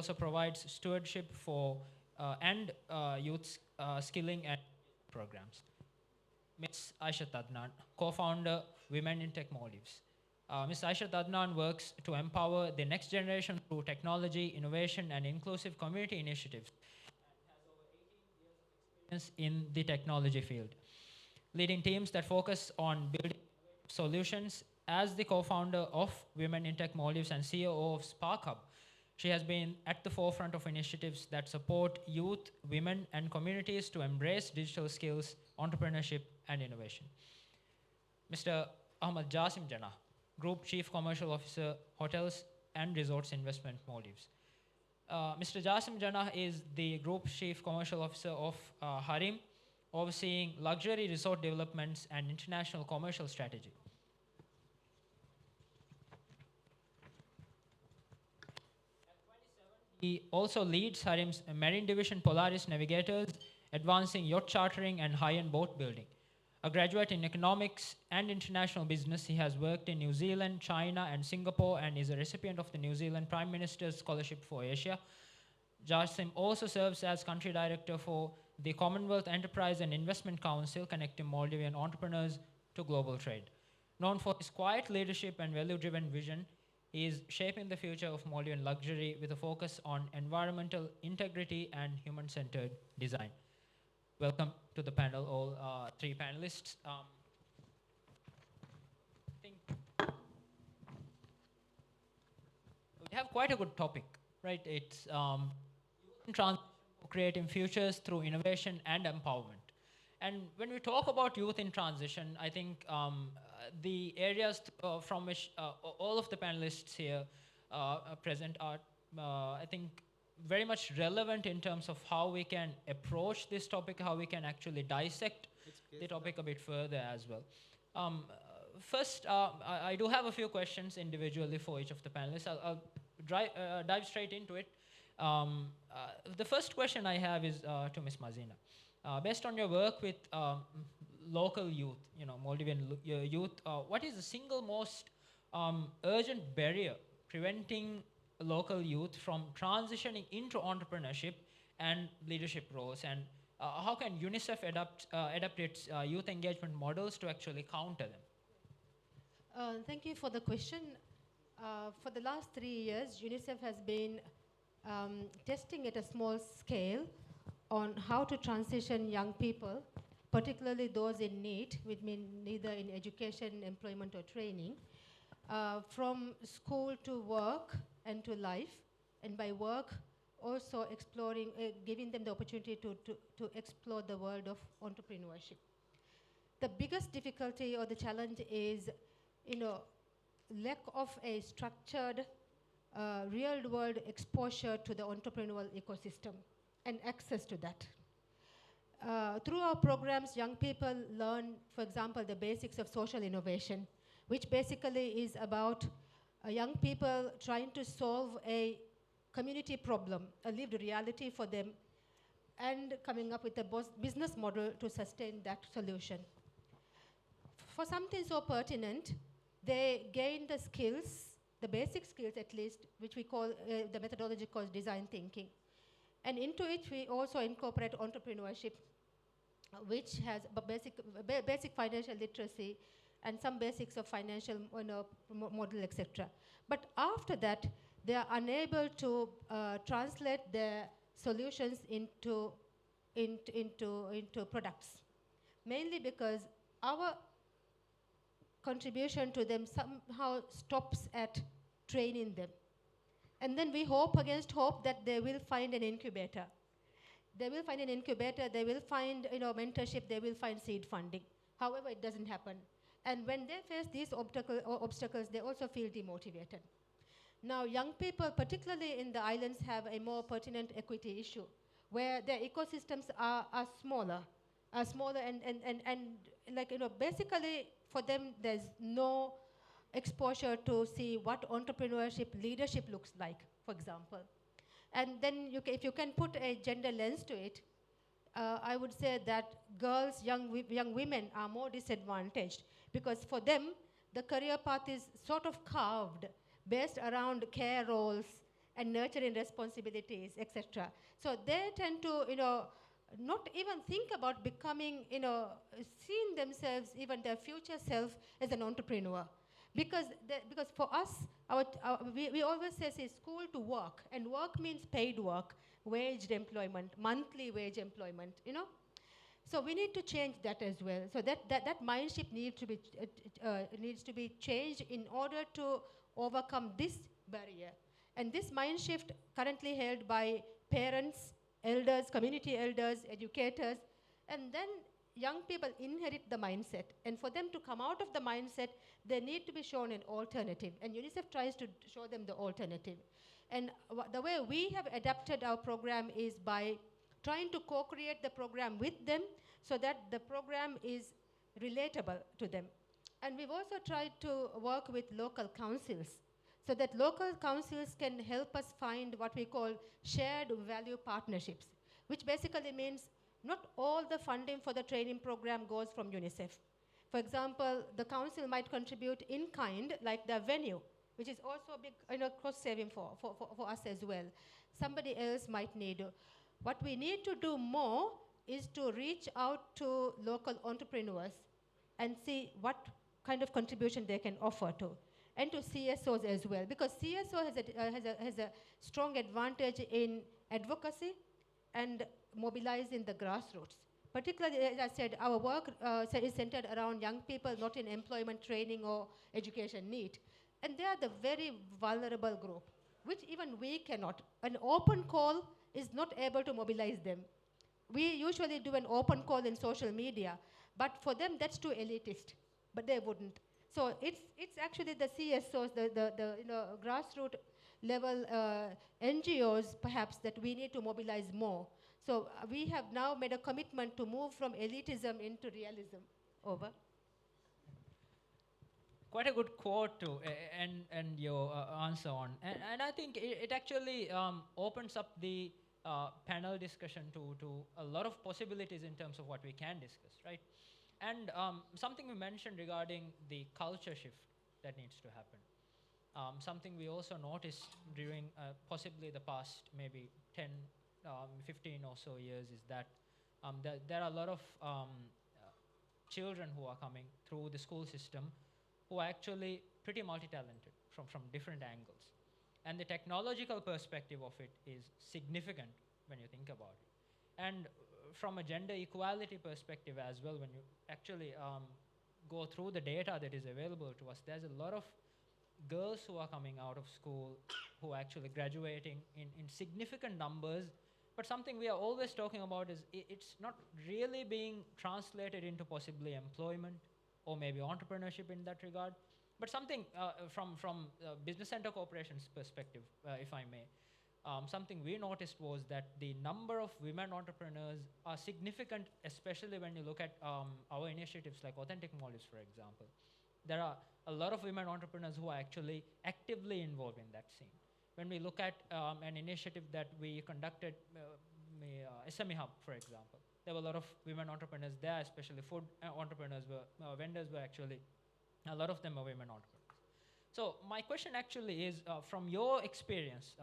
also provides stewardship for and youth skilling and programs. Ms. Aisha Adnan, co-founder Women in Tech Maldives. Ms. Aisha Adnan works to empower the next generation through technology, innovation, and inclusive community initiatives in the technology field, leading teams that focus on building solutions. As the co-founder of Women in Tech Maldives and CEO of Spark Hub, she has been at the forefront of initiatives that support youth, women, and communities to embrace digital skills, entrepreneurship, and innovation. Mr. Ahmad Jasim Jannah, Group Chief Commercial Officer, Hotels and Resorts Investment Maldives. Mr. Jasim Jannah is the Group Chief Commercial Officer of Harim, overseeing luxury resort developments and international commercial strategy. He also leads Harim's Marine Division Polaris Navigators, advancing yacht chartering and high-end boat building. A graduate in economics and international business, he has worked in New Zealand, China, and Singapore, and is a recipient of the New Zealand Prime Minister's Scholarship for Asia. Jasim also serves as country director for the Commonwealth Enterprise and Investment Council, connecting Maldivian entrepreneurs to global trade. Known for his quiet leadership and value-driven vision, he is shaping the future of Maldivian luxury with a focus on environmental integrity and human-centered design. Welcome to the panel, all three panelists. I think we have quite a good topic, right? It's creating futures through innovation and empowerment. And when we talk about youth in transition, I think the areas from which all of the panelists here present are, I think, very much relevant in terms of how we can approach this topic, how we can actually dissect the topic a bit further as well. First, I do have a few questions individually for each of the panelists. I'll dive straight into it. The first question I have is to Ms. Mazina. Based on your work with local youth, Maldivian youth, what is the single most urgent barrier preventing local youth from transitioning into entrepreneurship and leadership roles? And how can UNICEF adapt its youth engagement models to actually counter them? Thank you for the question. For the last 3 years, UNICEF has been testing at a small scale on how to transition young people, particularly those in need, which mean neither in education, employment, or training, from school to work and to life, and by work, also exploring, giving them the opportunity to explore the world of entrepreneurship. The biggest difficulty or the challenge is, lack of a structured, real-world exposure to the entrepreneurial ecosystem and access to that. Through our programs, young people learn, for example, the basics of social innovation, which basically is about young people trying to solve a community problem, a lived reality for them, and coming up with a business model to sustain that solution. For something so pertinent, they gain the skills, the basic skills at least, which we call, the methodology calls design thinking. And into it, we also incorporate entrepreneurship, which has basic financial literacy and some basics of financial model, etc. But after that, they are unable to translate their solutions into products, mainly because our contribution to them somehow stops at training them. And then we hope against hope that they will find an incubator. They will find an incubator, they will find mentorship, they will find seed funding. However, it doesn't happen. And when they face these obstacles, they also feel demotivated. Now, young people, particularly in the islands, have a more pertinent equity issue, where their ecosystems are smaller and basically for them, there's no exposure to see what entrepreneurship leadership looks like, for example. And then if you can put a gender lens to it, I would say that girls, young women are more disadvantaged, because for them, the career path is sort of carved based around care roles and nurturing responsibilities, etc. So they tend to, not even think about becoming, seeing themselves, even their future self, as an entrepreneur. Because for us, we always say school to work, and work means paid work, waged employment, monthly wage employment. So we need to change that as well. So that mindset needs to be changed in order to overcome this barrier. And this mind shift currently held by parents, elders, community elders, educators, and then young people inherit the mindset. And for them to come out of the mindset, they need to be shown an alternative. And UNICEF tries to show them the alternative. And the way we have adapted our program is by trying to co-create the program with them so that the program is relatable to them. And we've also tried to work with local councils so that local councils can help us find what we call shared value partnerships, which basically means not all the funding for the training program goes from UNICEF. For example, the council might contribute in kind, like the venue, which is also a big cost saving for us as well. Somebody else might need. What we need to do more is to reach out to local entrepreneurs and see what kind of contribution they can offer to, and to CSOs as well, because CSO has a strong advantage in advocacy and mobilizing the grassroots. Particularly, as I said, our work is centered around young people not in employment, training, or education need. And they are the very vulnerable group, which even we cannot. An open call is not able to mobilize them. We usually do an open call in social media, but for them that's too elitist, but they wouldn't. So it's actually the CSOs, the grassroots level NGOs perhaps that we need to mobilize more. So we have now made a commitment to move from elitism into realism. Over. Quite a good quote to and your answer on, and I think it actually opens up the panel discussion to a lot of possibilities in terms of what we can discuss, right? And something we mentioned regarding the culture shift that needs to happen. Something we also noticed during possibly the past maybe 10, 15 or so years is that there are a lot of children who are coming through the school system who are actually pretty multi-talented from different angles. And the technological perspective of it is significant when you think about it. And from a gender equality perspective as well, when you actually go through the data that is available to us, there's a lot of girls who are coming out of school who are actually graduating in significant numbers. But something we are always talking about is it's not really being translated into possibly employment or maybe entrepreneurship in that regard. But something from Business Center Corporation's perspective, if I may, something we noticed was that the number of women entrepreneurs are significant, especially when you look at our initiatives like Authentic Motives, for example. There are a lot of women entrepreneurs who are actually actively involved in that scene. When we look at an initiative that we conducted, SME Hub, for example, there were a lot of women entrepreneurs there, especially food entrepreneurs, vendors were actually, a lot of them are women entrepreneurs. So my question actually is, from your experience,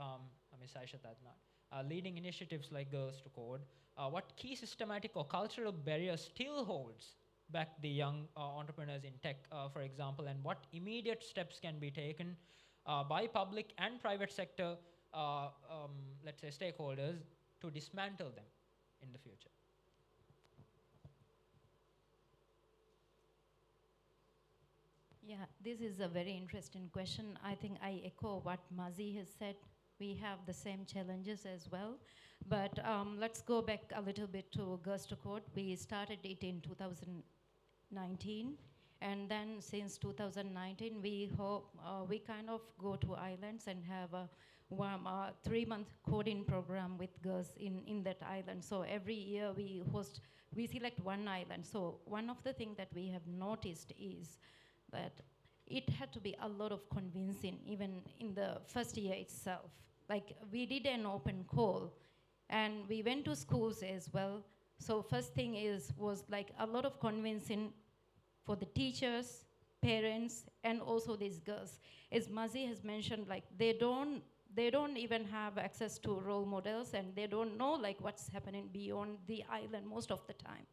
Ms. Aisha Tadnan, leading initiatives like Girls to Code, what key systematic or cultural barriers still holds back the young entrepreneurs in tech, for example, and what immediate steps can be taken by public and private sector, let's say, stakeholders to dismantle them in the future? Yeah, this is a very interesting question. I think I echo what Mazi has said. We have the same challenges as well. But let's go back a little bit to Girls to Code. We started it in 2019. And then since 2019, we kind of go to islands and have a 3-month coding program with girls in that island. So every year we select one island. So one of the things that we have noticed is that it had to be a lot of convincing, even in the first year itself. Like, we did an open call, and we went to schools as well. So first thing was like a lot of convincing for the teachers, parents, and also these girls. As Mazi has mentioned, like, they don't they don't even have access to role models, and they don't know like what's happening beyond the island most of the time.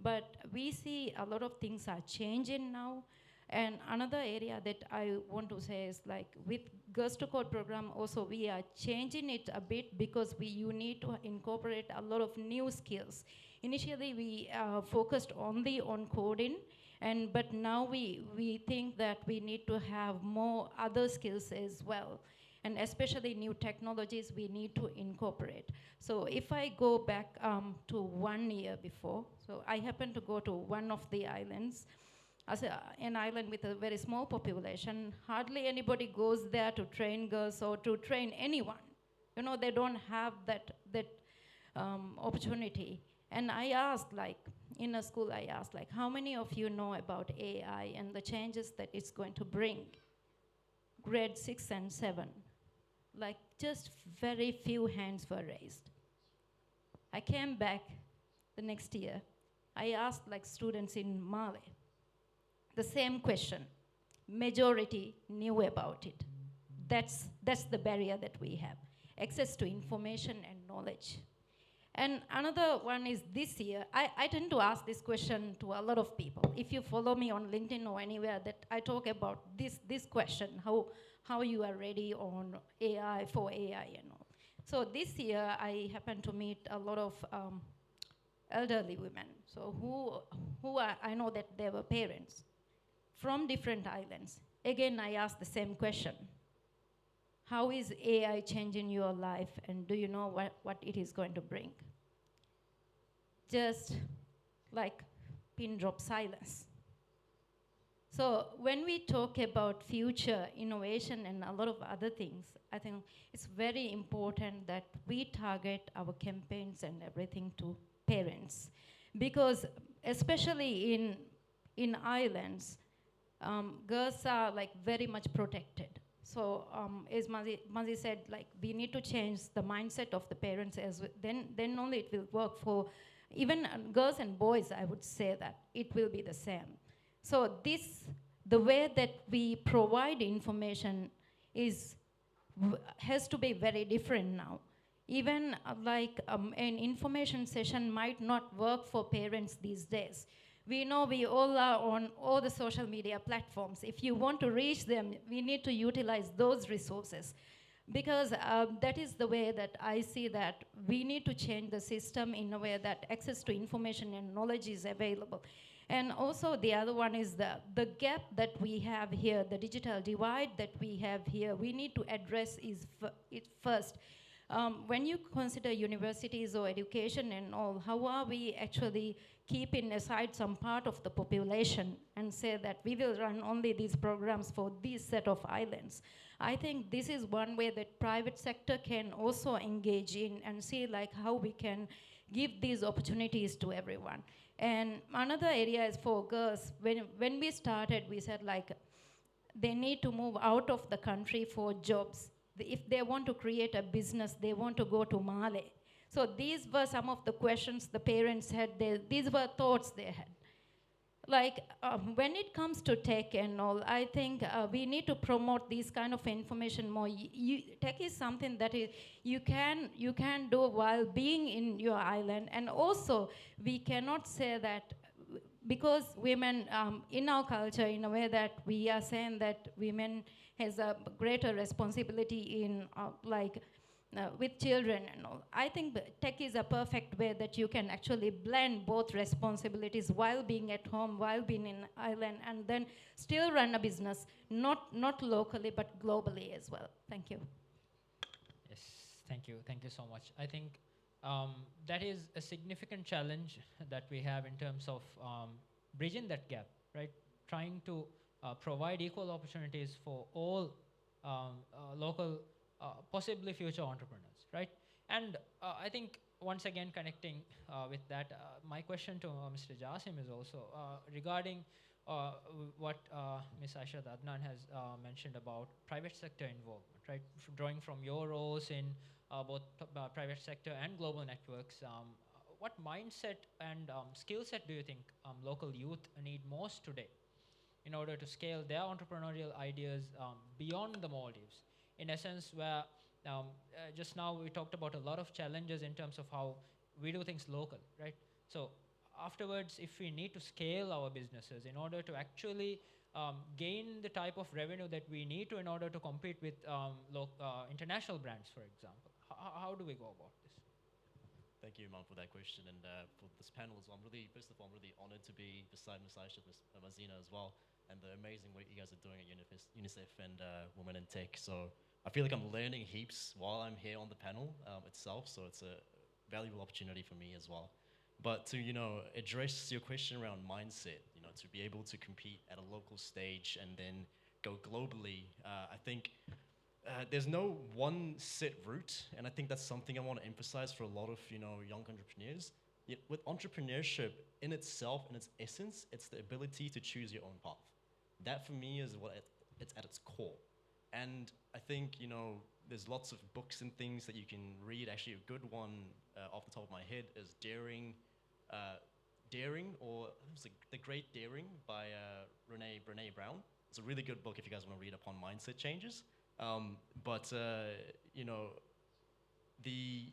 But we see a lot of things are changing now. And another area that I want to say is like with Girls to Code program also we are changing it a bit because you need to incorporate a lot of new skills. Initially we focused only on coding, but now we think that we need to have more other skills as well. And especially new technologies we need to incorporate. So if I go back to 1 year before, so I happened to go to one of the islands, as an island with a very small population. Hardly anybody goes there to train girls or to train anyone. You know, they don't have that opportunity. And I asked, like, in a school, I asked, like, how many of you know about AI and the changes that it's going to bring? Grade 6 and 7. Like, just very few hands were raised. I came back the next year. I asked, like, students in Mali the same question. Majority knew about it. That's the barrier that we have. Access to information and knowledge. And another one is this year, I tend to ask this question to a lot of people. If you follow me on LinkedIn or anywhere, that I talk about this question, how you are ready on AI, for AI and all. So this year, I happened to meet a lot of elderly women. So I know that they were parents from different islands. Again, I asked the same question. How is AI changing your life, and do you know what it is going to bring? Just like pin drop silence. So when we talk about future innovation and a lot of other things, I think it's very important that we target our campaigns and everything to parents. Because especially in islands, girls are like very much protected. So as Mazi said, like we need to change the mindset of the parents then only it will work for even girls and boys. I would say that it will be the same. So the way that we provide information has to be very different now. Even like an information session might not work for parents these days. We know we all are on all the social media platforms. If you want to reach them, we need to utilize those resources. Because that is the way that I see that we need to change the system in a way that access to information and knowledge is available. And also the other one is the gap that we have here, the digital divide that we have here, we need to address it first. When you consider universities or education and all, how are we actually keeping aside some part of the population and say that we will run only these programs for this set of islands? I think this is one way that private sector can also engage in and see like how we can give these opportunities to everyone. And another area is for girls. When we started, we said like they need to move out of the country for jobs. If they want to create a business, they want to go to Mali. So these were some of the questions the parents had. These were thoughts they had. Like when it comes to tech and all, I think we need to promote these kind of information more. Tech is something that you can do while being in your island. And also, we cannot say that because women in our culture, in a way that we are saying that women has a greater responsibility in with children and all. I think tech is a perfect way that you can actually blend both responsibilities while being at home, while being in island, and then still run a business, not locally, but globally as well. Thank you. Yes, thank you. Thank you so much. I think that is a significant challenge that we have in terms of bridging that gap, right? Trying to provide equal opportunities for all local possibly future entrepreneurs, right? And I think once again connecting with that, my question to Mr. Jasim is also regarding what Ms. Aisha Adnan has mentioned about private sector involvement, right? Drawing from your roles in both private sector and global networks, what mindset and skill set do you think local youth need most today in order to scale their entrepreneurial ideas beyond the Maldives? In essence, where Just now we talked about a lot of challenges in terms of how we do things local, right? So afterwards, if we need to scale our businesses in order to actually gain the type of revenue that we need to in order to compete with international brands, for example, how do we go about this? Thank you, Iman, for that question and for this panel as well. First of all, I'm really honored to be beside Ms. Aisha, Ms. Mazina as well, and the amazing work you guys are doing at UNICEF and Women in Tech. So I feel like I'm learning heaps while I'm here on the panel itself, so it's a valuable opportunity for me as well. But to, address your question around mindset, to be able to compete at a local stage and then go globally, I think there's no one set route, and I think that's something I want to emphasize for a lot of young entrepreneurs. With entrepreneurship in itself, in its essence, it's the ability to choose your own path. That for me is what it's at its core. And I think there's lots of books and things that you can read. Actually, a good one off the top of my head is Daring, or The Great Daring by Brene Brown. It's a really good book if you guys want to read upon mindset changes. The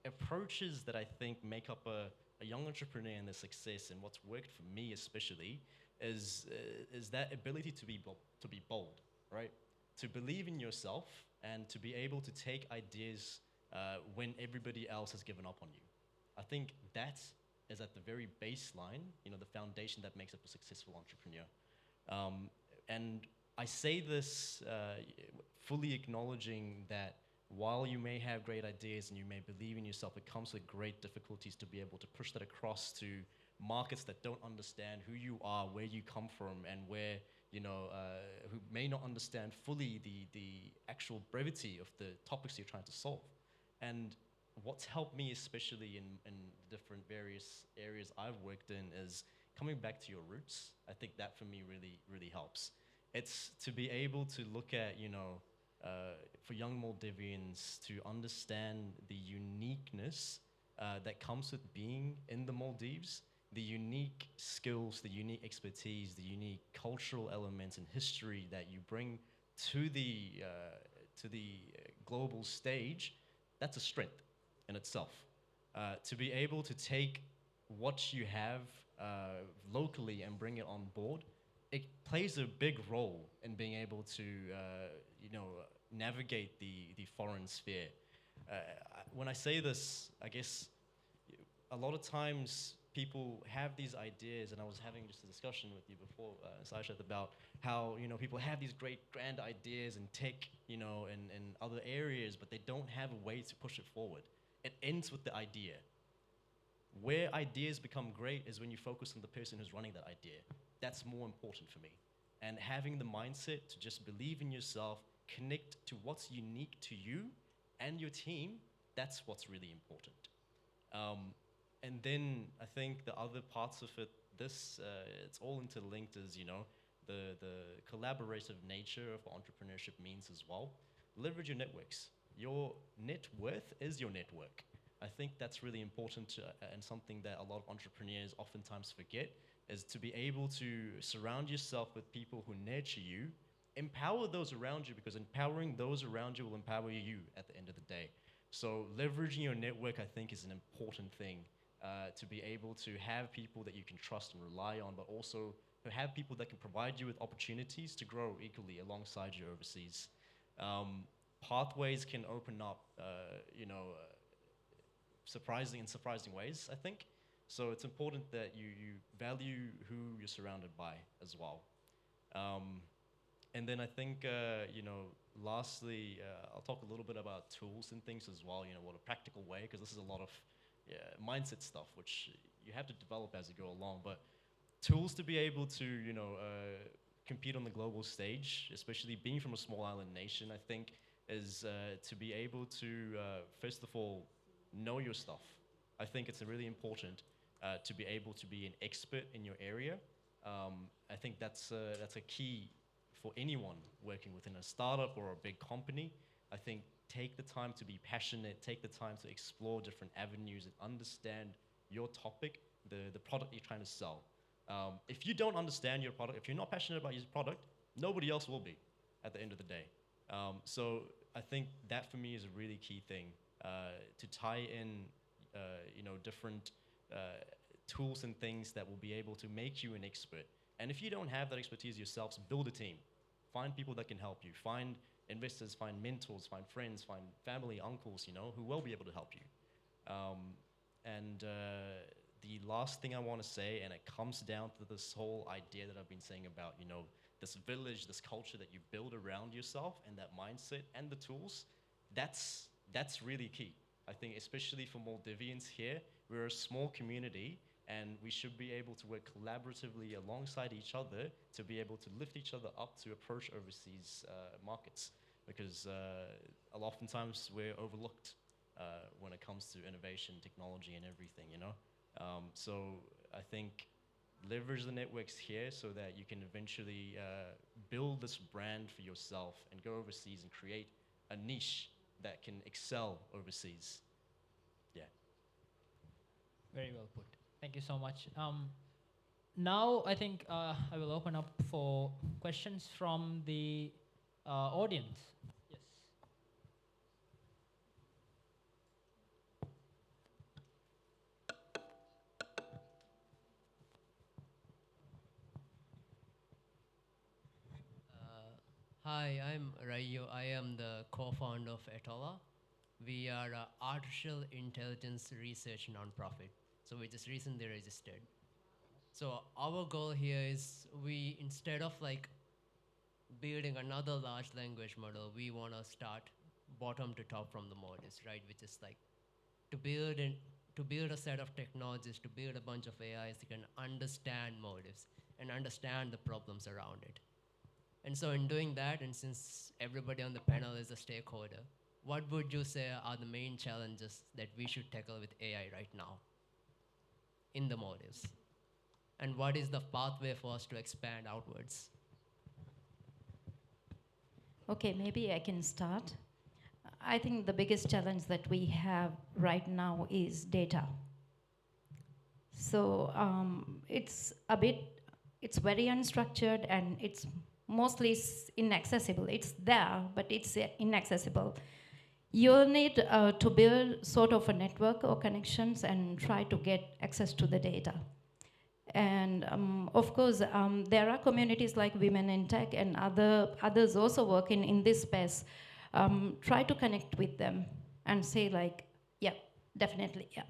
approaches that I think make up a young entrepreneur and their success, and what's worked for me especially, is that ability to be bold, right? To believe in yourself and to be able to take ideas when everybody else has given up on you. I think that is at the very baseline, the foundation that makes up a successful entrepreneur. And I say this fully acknowledging that while you may have great ideas and you may believe in yourself, it comes with great difficulties to be able to push that across to markets that don't understand who you are, where you come from, and where, who may not understand fully the actual brevity of the topics you're trying to solve. And what's helped me, especially in different various areas I've worked in, is coming back to your roots. I think that for me really, really helps. It's to be able to look at, for young Maldivians to understand the uniqueness that comes with being in the Maldives, the unique skills, the unique expertise, the unique cultural elements and history that you bring to the global stage. That's a strength in itself. To be able to take what you have locally and bring it on board, it plays a big role in being able to, navigate the foreign sphere. When I say this, I guess a lot of times people have these ideas, and I was having just a discussion with you before, Saishat, about how, people have these great grand ideas in tech, and other areas, but they don't have a way to push it forward. It ends with the idea. Where ideas become great is when you focus on the person who's running that idea. That's more important for me. And having the mindset to just believe in yourself, connect to what's unique to you and your team, that's what's really important. And then I think the other parts of it, it's all interlinked, is, the collaborative nature of what entrepreneurship means as well. Leverage your networks. Your net worth is your network. I think that's really important and something that a lot of entrepreneurs oftentimes forget, is to be able to surround yourself with people who nurture you, empower those around you, because empowering those around you will empower you at the end of the day. So leveraging your network, I think, is an important thing, to be able to have people that you can trust and rely on, but also to have people that can provide you with opportunities to grow equally alongside you overseas. Pathways can open up, surprising ways, I think. So it's important that you value who you're surrounded by as well. And then I think, lastly, I'll talk a little bit about tools and things as well, what a practical way, because this is a lot of mindset stuff, which you have to develop as you go along. But tools to be able to, compete on the global stage, especially being from a small island nation, I think, is to be able to, first of all, know your stuff. I think it's really important to be able to be an expert in your area. I think that's a key for anyone working within a startup or a big company. I think take the time to be passionate, take the time to explore different avenues and understand your topic, the product you're trying to sell. If you don't understand your product, if you're not passionate about your product, nobody else will be at the end of the day. So I think that for me is a really key thing, to tie in, different tools and things that will be able to make you an expert. And if you don't have that expertise yourselves, build a team. Find people that can help you. Find investors, find mentors, find friends, find family, uncles, who will be able to help you. The last thing I want to say, and it comes down to this whole idea that I've been saying about, this village, this culture that you build around yourself, and that mindset and the tools, that's really key. I think especially for Maldivians here, we're a small community, and we should be able to work collaboratively alongside each other to be able to lift each other up to approach overseas markets, because oftentimes we're overlooked when it comes to innovation, technology, and everything, So I think leverage the networks here so that you can eventually build this brand for yourself and go overseas and create a niche that can excel overseas. Yeah. Very well put. Thank you so much. Now I think I will open up for questions from the audience. Yes. Hi, I'm Rayo. I am the co-founder of Etola. We are an artificial intelligence research nonprofit. So we just recently registered. So our goal here is instead of building another large language model, we want to start bottom to top from the models, right? Which is to build a set of technologies, to build a bunch of AIs that can understand motives and understand the problems around it. And so in doing that, and since everybody on the panel is a stakeholder, what would you say are the main challenges that we should tackle with AI right now in the motives? And what is the pathway for us to expand outwards? Okay, maybe I can start. I think the biggest challenge that we have right now is data. So it's very unstructured, and it's mostly inaccessible. It's there, but it's inaccessible. You'll need to build sort of a network or connections and try to get access to the data. And of course, there are communities like Women in Tech and others also working in this space. Try to connect with them and say yeah, definitely, yeah.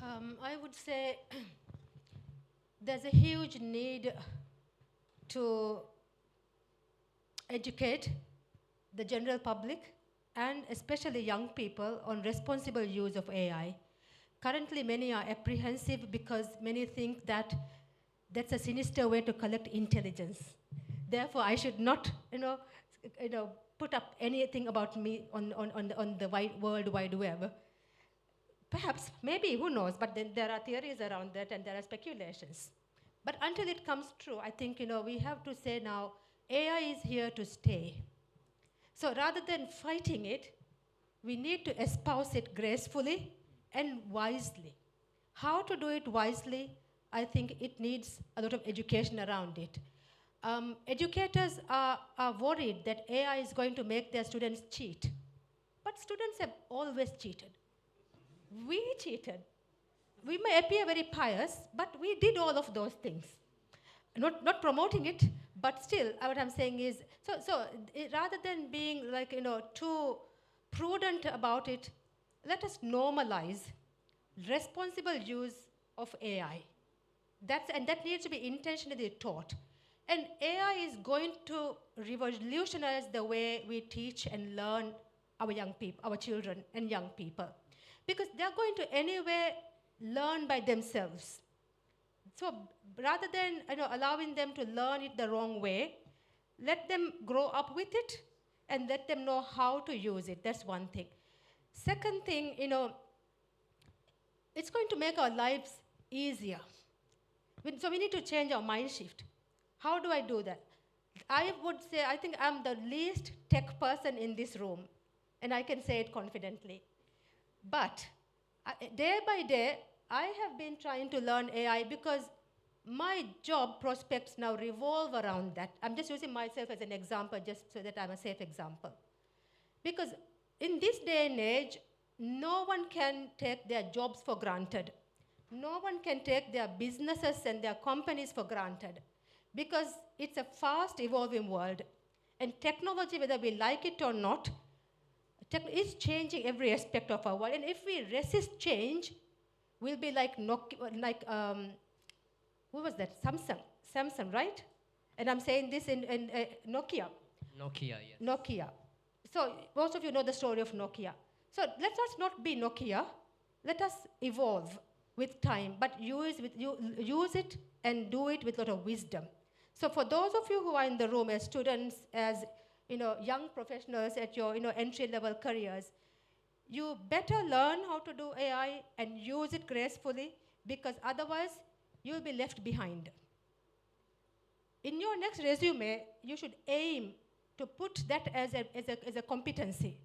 I would say there's a huge need to educate the general public and especially young people on responsible use of AI. Currently, many are apprehensive because many think that that's a sinister way to collect intelligence. Therefore, I should not, put up anything about me on the World Wide Web. Perhaps, maybe, who knows? But then there are theories around that, and there are speculations. But until it comes true, I think we have to say now, AI is here to stay. So rather than fighting it, we need to espouse it gracefully and wisely. How to do it wisely? I think it needs a lot of education around it. Educators are worried that AI is going to make their students cheat. But students have always cheated. We cheated. We may appear very pious, but we did all of those things. Not promoting it, but still, what I'm saying is, rather than being too prudent about it, let us normalize responsible use of AI. And that needs to be intentionally taught. And AI is going to revolutionize the way we teach and learn our young people, our children and young people. Because they're going to anyway learn by themselves. So rather than allowing them to learn it the wrong way, let them grow up with it and let them know how to use it. That's one thing. Second thing, it's going to make our lives easier. So we need to change our mind shift. How do I do that? I would say I think I'm the least tech person in this room, and I can say it confidently. But day by day, I have been trying to learn AI because my job prospects now revolve around that. I'm just using myself as an example just so that I'm a safe example. Because in this day and age, no one can take their jobs for granted. No one can take their businesses and their companies for granted because it's a fast evolving world. And technology, whether we like it or not, is changing every aspect of our world. And if we resist change, we'll be like who was that? Samsung, right? And I'm saying this in Nokia. Nokia, yes. Nokia. So most of you know the story of Nokia. So let us not be Nokia. Let us evolve with time, but use it and do it with a lot of wisdom. So for those of you who are in the room as students, as young professionals at your entry-level careers, you better learn how to do AI and use it gracefully, because otherwise you'll be left behind. In your next resume, you should aim to put that as a competency,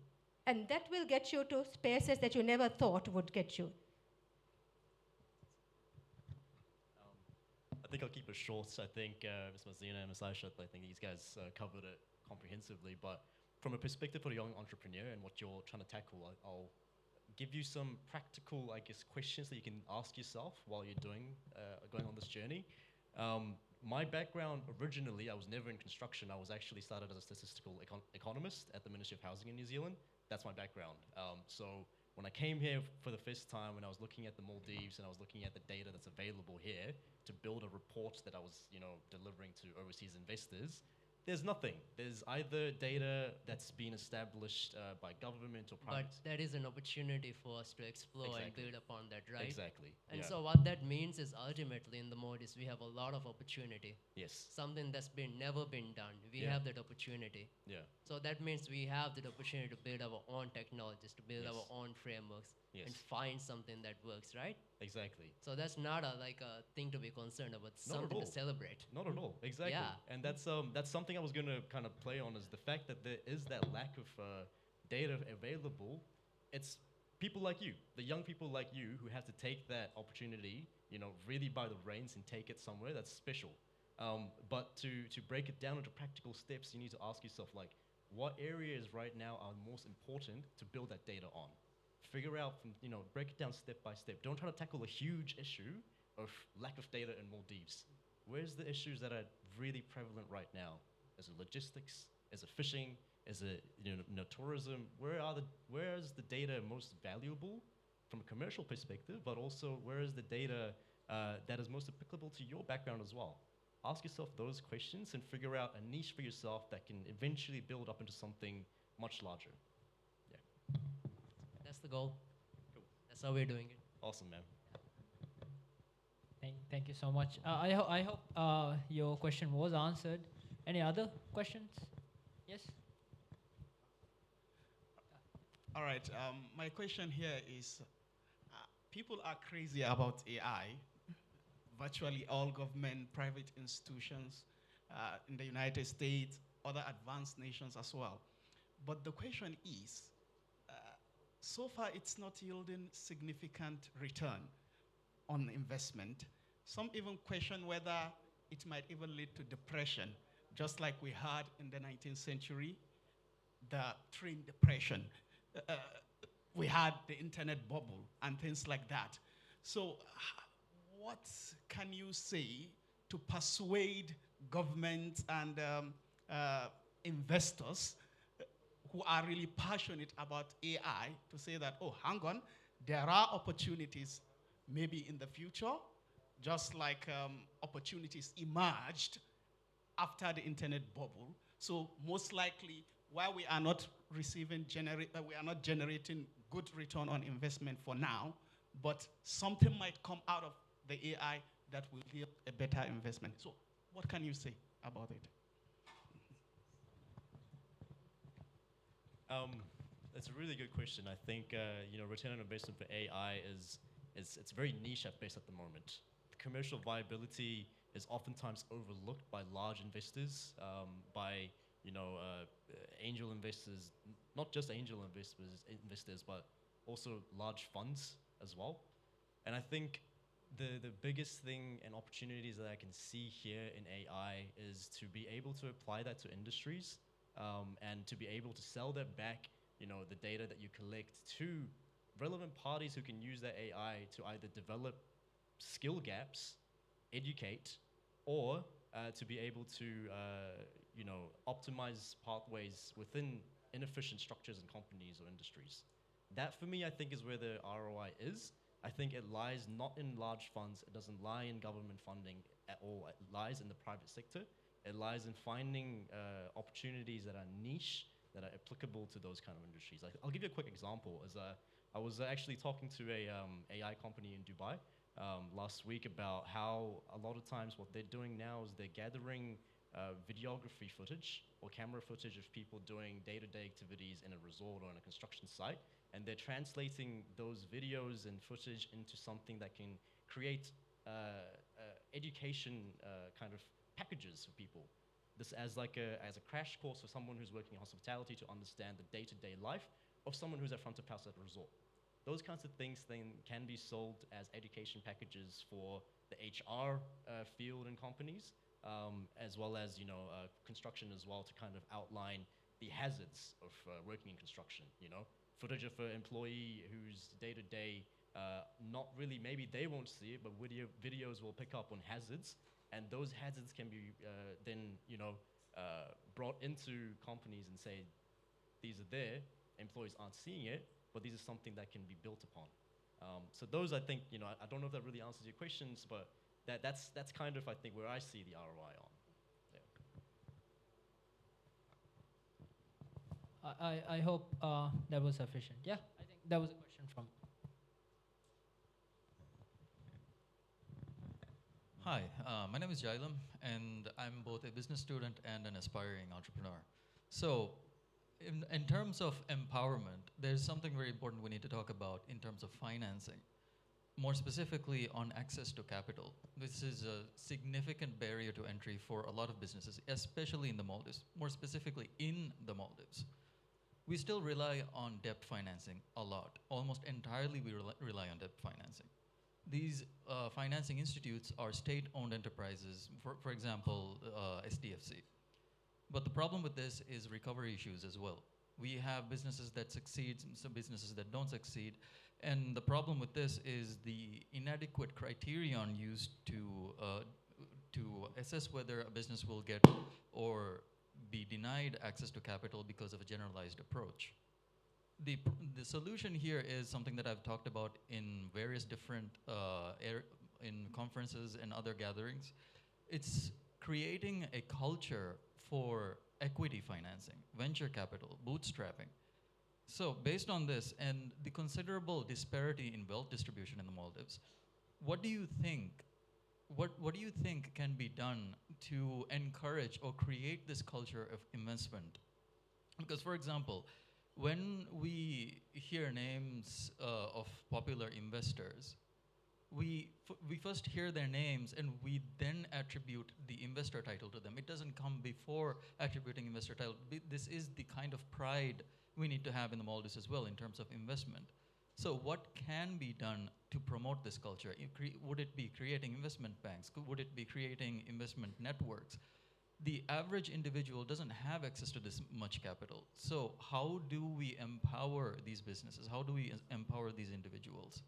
and that will get you to spaces that you never thought would get you. I think I'll keep it short. I think Ms. Mazina and Ms. Aisha, I think these guys covered it comprehensively. But from a perspective of a young entrepreneur and what you're trying to tackle, I'll give you some practical, I guess, questions that you can ask yourself while you're going on this journey. My background, originally, I was never in construction. I was actually started as a statistical economist at the Ministry of Housing in New Zealand. That's my background. So when I came here for the first time, when I was looking at the Maldives and I was looking at the data that's available here to build a report that I was, delivering to overseas investors, there's nothing. There's either data that's been established by government or private. But that is an opportunity for us to explore and Exactly. build upon that, right? Exactly. And yeah. so what that means is ultimately in the Maldives, we have a lot of opportunity. Yes. Something that's never been done. We Yeah. have that opportunity. Yeah. So that means we have that opportunity to build our own technologies, to build Yes. our own frameworks, Yes. and find something that works, right? Exactly. So that's not a thing to be concerned about, Not at something to all. celebrate. Not at all. Exactly. Yeah. And that's something I was going to kind of play on, is the fact that there is that lack of data available. It's people like you, the young people like you, who have to take that opportunity, really by the reins and take it somewhere that's special. But to break it down into practical steps, you need to ask yourself, like, what areas right now are most important to build that data on? Figure out from, break it down step by step. Don't try to tackle a huge issue of lack of data in Maldives. Where's the issues that are really prevalent right now? Is it logistics? Is it fishing? Is it tourism? Where is the data most valuable from a commercial perspective, but also where is the data that is most applicable to your background as well? Ask yourself those questions and figure out a niche for yourself that can eventually build up into something much larger. That's the goal. Cool. That's how we're doing it. Awesome, man. Thank you so much. I hope your question was answered. Any other questions? Yes? All right. My question here is, people are crazy about AI. Virtually all government, private institutions in the United States, other advanced nations as well. But the question is, so far it's not yielding significant return on investment. Some even question whether it might even lead to depression, just like we had in the 19th century, the Train Depression. We had the internet bubble and things like that. So what can you say to persuade governments and investors who are really passionate about AI to say that, oh, hang on, there are opportunities maybe in the future, just like opportunities emerged after the internet bubble. So most likely, while we are not we are not generating good return on investment for now, but something might come out of the AI that will yield a better investment. So what can you say about it? That's a really good question. I think return on investment for AI it's very niche at best at the moment. Commercial viability is oftentimes overlooked by large investors, by angel investors, not just angel investors, but also large funds as well. And I think the biggest thing and opportunities that I can see here in AI is to be able to apply that to industries, and to be able to sell that back, the data that you collect to relevant parties who can use that AI to either develop skill gaps, educate, or to be able to, optimize pathways within inefficient structures and companies or industries. That, for me, I think is where the ROI is. I think it lies not in large funds. It doesn't lie in government funding at all. It lies in the private sector. It lies in finding opportunities that are niche, that are applicable to those kind of industries. I'll give you a quick example. I was actually talking to a AI company in Dubai last week about how a lot of times what they're doing now is they're gathering videography footage or camera footage of people doing day-to-day activities in a resort or on a construction site, and they're translating those videos and footage into something that can create education kind of packages for people. This as as a crash course for someone who's working in hospitality to understand the day-to-day life of someone who's at front of house at a resort. Those kinds of things then can be sold as education packages for the HR field and companies, as well as construction as well, to kind of outline the hazards of working in construction. Footage of an employee who's day to day, not really, maybe they won't see it, but videos will pick up on hazards, and those hazards can be then brought into companies and say, these are there, employees aren't seeing it, but these are something that can be built upon. So those, I think, I don't know if that really answers your questions, but that's kind of, I think, where I see the ROI on. Yeah. I hope that was sufficient. Yeah, I think that was a question from. Hi, my name is Jailam, and I'm both a business student and an aspiring entrepreneur. So, in terms of empowerment, there's something very important we need to talk about in terms of financing. More specifically on access to capital. This is a significant barrier to entry for a lot of businesses, especially in the Maldives, more specifically in the Maldives. We still rely on debt financing a lot. Almost entirely we rely on debt financing. These financing institutes are state-owned enterprises, for example, SDFC. But the problem with this is recovery issues as well. We have businesses that succeed, some businesses that don't succeed, and the problem with this is the inadequate criterion used to assess whether a business will get or be denied access to capital because of a generalized approach. The solution here is something that I've talked about in various different in conferences and other gatherings. It's creating a culture for equity financing, venture capital, bootstrapping. So based on this and the considerable disparity in wealth distribution in the Maldives, what do you think can be done to encourage or create this culture of investment? Because, for example, when we hear names of popular investors, we first hear their names and we then attribute the investor title to them. It doesn't come before attributing investor title. This is the kind of pride we need to have in the Maldives as well in terms of investment. So what can be done to promote this culture? Would it be creating investment banks? Would it be creating investment networks? The average individual doesn't have access to this much capital. So how do we empower these businesses? How do we empower these individuals?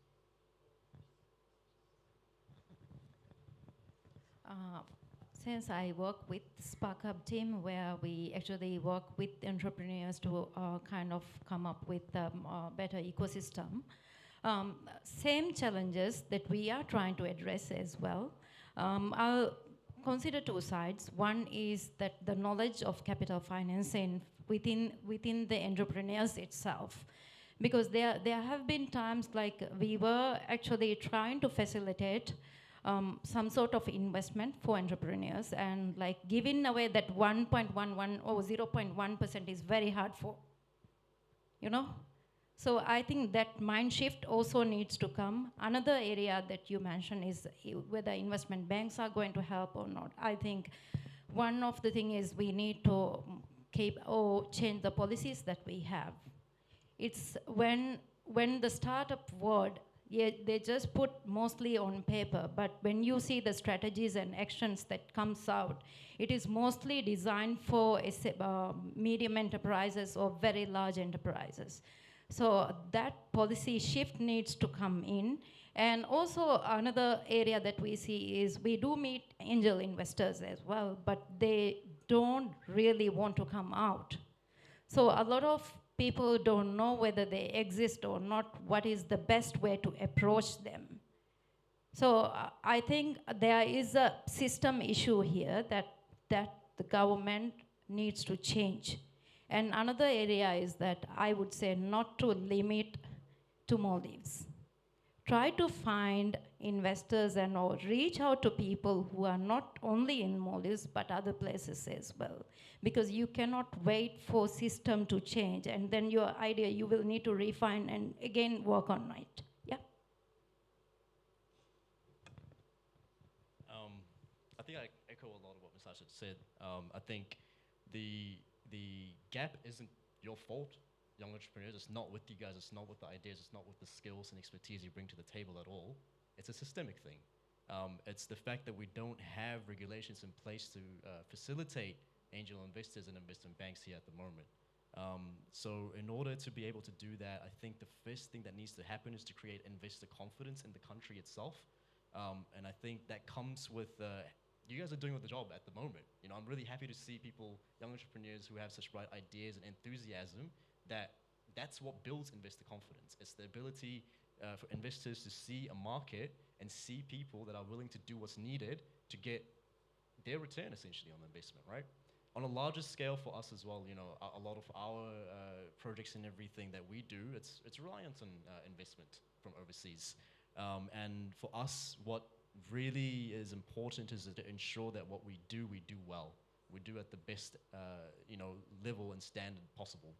Since I work with Spark Hub team, where we actually work with entrepreneurs to kind of come up with a better ecosystem, same challenges that we are trying to address as well. I'll consider two sides. One is that the knowledge of capital financing within the entrepreneurs itself. Because there have been times like we were actually trying to facilitate some sort of investment for entrepreneurs, and like giving away that 1.11 or 0.1% is very hard for, So I think that mind shift also needs to come. Another area that you mentioned is whether investment banks are going to help or not. I think one of the things is we need to keep or change the policies that we have. It's when the startup world yeah, they just put mostly on paper, but when you see the strategies and actions that comes out, it is mostly designed for medium enterprises or very large enterprises. So that policy shift needs to come in. And also another area that we see is we do meet angel investors as well, but they don't really want to come out. So a lot of people don't know whether they exist or not, what is the best way to approach them. So I think there is a system issue here that the government needs to change. And another area is that I would say not to limit to Maldives. Try to find investors and or reach out to people who are not only in Maldives but other places as well. Because you cannot wait for system to change and then your idea you will need to refine and again work on it. Yeah. I think I echo a lot of what Ms. Asha said. I think the gap isn't your fault, young entrepreneurs. It's not with you guys. It's not with the ideas. It's not with the skills and expertise you bring to the table at all. It's a systemic thing. It's the fact that we don't have regulations in place to facilitate angel investors and investment banks here at the moment. So in order to be able to do that, I think the first thing that needs to happen is to create investor confidence in the country itself. And I think that comes with, you guys are doing the job at the moment. You know, I'm really happy to see people, young entrepreneurs who have such bright ideas and enthusiasm, that's what builds investor confidence. It's the ability for investors to see a market and see people that are willing to do what's needed to get their return essentially on the investment, right? On a larger scale for us as well, you know, a lot of our projects and everything that we do, it's reliant on investment from overseas. And for us, what really is important is to ensure that what we do well. We do at the best, you know, level and standard possible.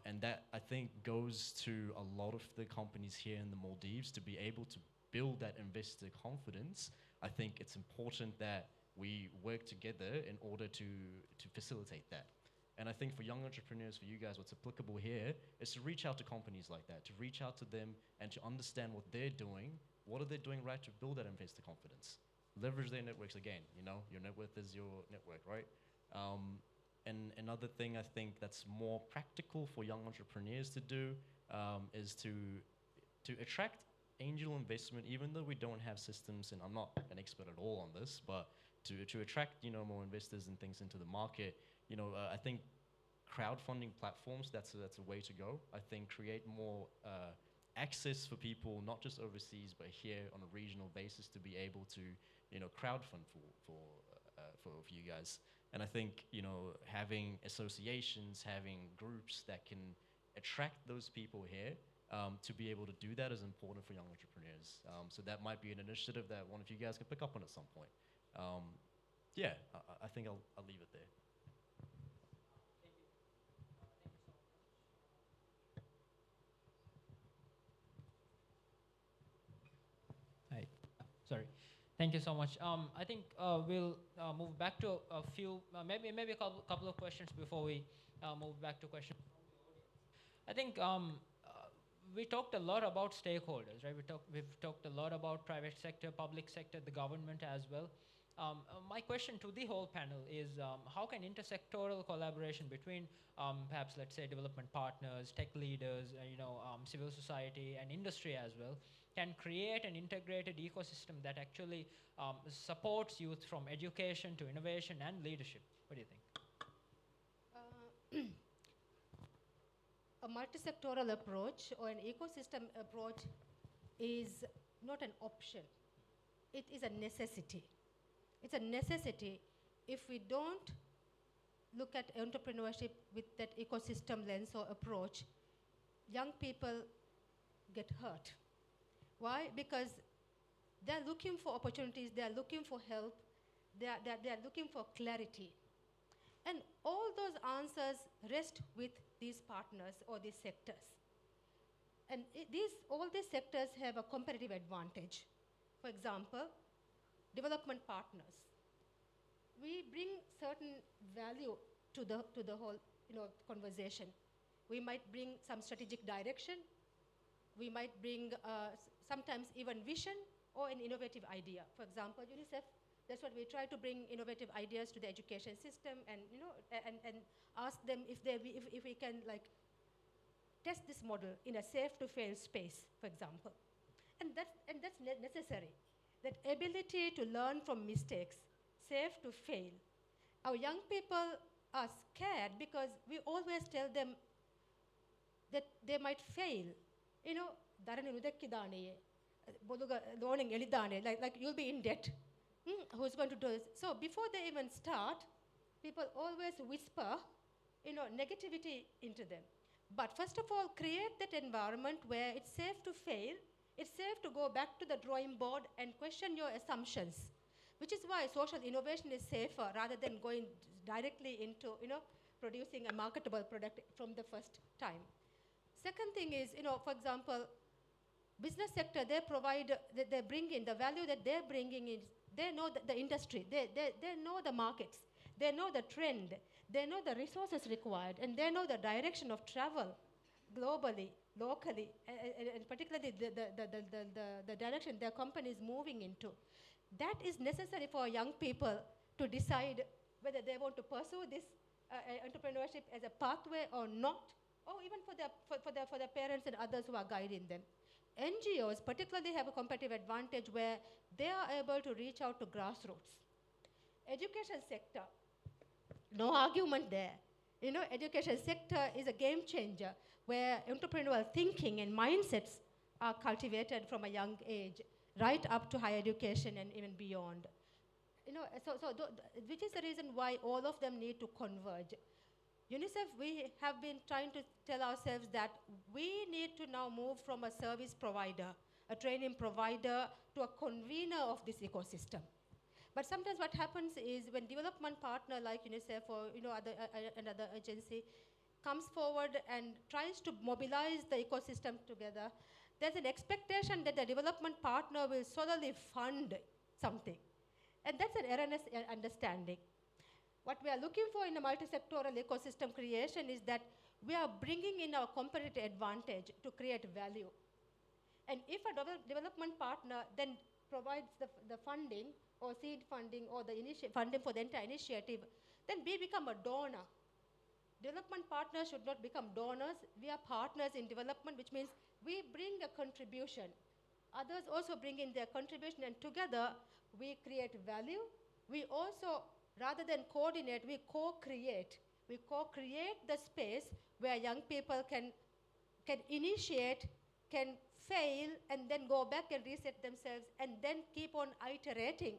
And that, I think, goes to a lot of the companies here in the Maldives to be able to build that investor confidence. I think it's important that we work together in order to facilitate that. And I think for young entrepreneurs, for you guys, what's applicable here is to reach out to companies like that, to reach out to them and to understand what they're doing, what are they doing right to build that investor confidence. Leverage their networks again, you know, your net worth is your network, right? And another thing I think that's more practical for young entrepreneurs to do is to attract angel investment, even though we don't have systems, and I'm not an expert at all on this, but to attract, you know, more investors and things into the market, you know, I think crowdfunding platforms, that's a way to go. I think create more access for people, not just overseas, but here on a regional basis to be able to, you know, crowdfund for you guys. And I think, you know, having associations, having groups that can attract those people here to be able to do that is important for young entrepreneurs. So that might be an initiative that one of you guys can pick up on at some point. Yeah, I think I'll leave it there. Hi. Sorry. Thank you so much. I think we'll move back to a few, maybe a couple of questions before we move back to questions. I think we talked a lot about stakeholders, right? We've talked a lot about private sector, public sector, the government as well. My question to the whole panel is how can intersectoral collaboration between perhaps, let's say, development partners, tech leaders, you know, civil society and industry as well, can create an integrated ecosystem that actually supports youth from education to innovation and leadership? What do you think? A multi-sectoral approach or an ecosystem approach is not an option. It is a necessity. It's a necessity. If we don't look at entrepreneurship with that ecosystem lens or approach, young people get hurt. Why? Because they're looking for opportunities, they're looking for help, they're looking for clarity. And all those answers rest with these partners or these sectors. And all these sectors have a competitive advantage. For example, development partners. We bring certain value to the whole, you know, conversation. We might bring some strategic direction. we might bring sometimes even vision or an innovative idea. For example, UNICEF, that's what we try to bring innovative ideas to the education system and, and ask them if we can like test this model in a safe to fail space, for example. And that's necessary. That ability to learn from mistakes, safe to fail. Our young people are scared because we always tell them that they might fail. You know, like you'll be in debt. Who's going to do this? So before they even start, people always whisper, negativity into them. But first of all, create that environment where it's safe to fail, it's safe to go back to the drawing board and question your assumptions, which is why social innovation is safer rather than going directly into, producing a marketable product from the first time. Second thing is, for example, business sector, they provide, they bring in, the value that they're bringing in, they know the industry, they know the markets, they know the trend, they know the resources required, and they know the direction of travel globally, locally, and particularly the direction their company is moving into. That is necessary for young people to decide whether they want to pursue this entrepreneurship as a pathway or not, or even for their parents and others who are guiding them. NGOs particularly have a competitive advantage where they are able to reach out to grassroots. Education sector, no argument there. Education sector is a game changer where entrepreneurial thinking and mindsets are cultivated from a young age, right up to higher education and even beyond. Which is the reason why all of them need to converge. UNICEF, we have been trying to tell ourselves that we need to now move from a service provider, a training provider, to a convener of this ecosystem. But sometimes what happens is when development partner like UNICEF or another agency comes forward and tries to mobilize the ecosystem together, there's an expectation that the development partner will solely fund something. And that's an erroneous understanding. What we are looking for in a multi-sectoral ecosystem creation is that we are bringing in our competitive advantage to create value. And if a development partner then provides the funding or seed funding or the funding for the entire initiative, then we become a donor. Development partners should not become donors. We are partners in development, which means we bring a contribution. Others also bring in their contribution, and together we create value. We also, rather than coordinate, we co-create. We co-create the space where young people can initiate, can fail, and then go back and reset themselves, and then keep on iterating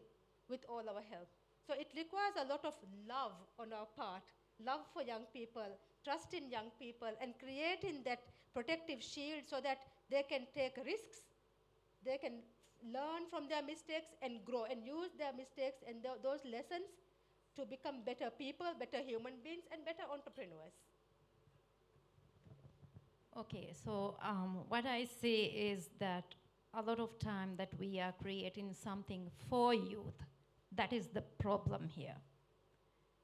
with all our help. So it requires a lot of love on our part, love for young people, trust in young people, and creating that protective shield so that they can take risks, they can learn from their mistakes and grow and use their mistakes and those lessons to become better people, better human beings, and better entrepreneurs. Okay, so what I say is that a lot of time that we are creating something for youth, that is the problem here.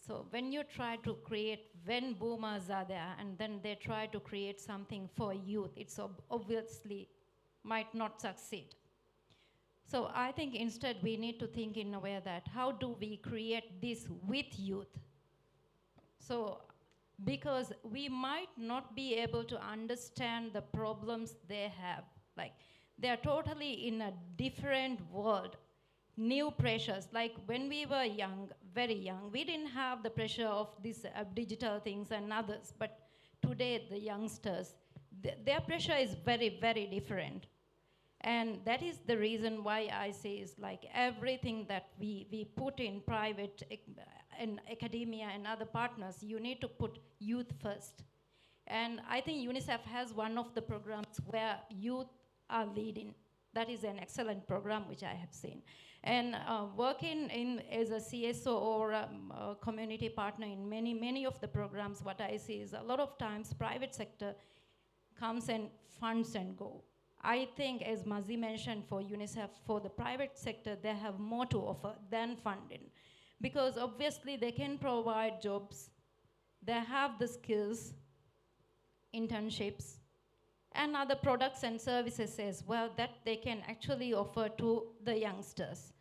So when you try to create, when boomers are there and then they try to create something for youth, it's obviously might not succeed. So I think instead we need to think in a way that how do we create this with youth? So because we might not be able to understand the problems they have. Like they're totally in a different world, new pressures. Like when we were young, very young, we didn't have the pressure of these digital things and others, but today the youngsters, their pressure is very, very different. And that is the reason why I say is like everything that we put in private and academia and other partners, you need to put youth first. And I think UNICEF has one of the programs where youth are leading. That is an excellent program which I have seen. And working as a CSO or a community partner in many of the programs, what I see is a lot of times private sector comes and funds and go. I think, as Mazi mentioned, for UNICEF, for the private sector, they have more to offer than funding. Because obviously they can provide jobs, they have the skills, internships, and other products and services as well that they can actually offer to the youngsters.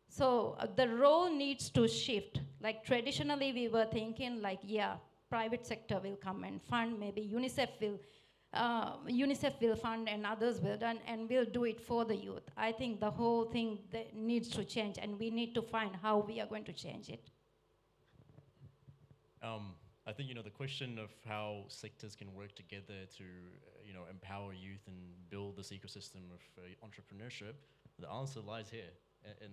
So the role needs to shift. Like traditionally we were thinking like, yeah, private sector will come and fund, maybe UNICEF will fund and others will done and will do it for the youth. I think the whole thing that needs to change and we need to find how we are going to change it. I think the question of how sectors can work together to empower youth and build this ecosystem of entrepreneurship. The answer lies here in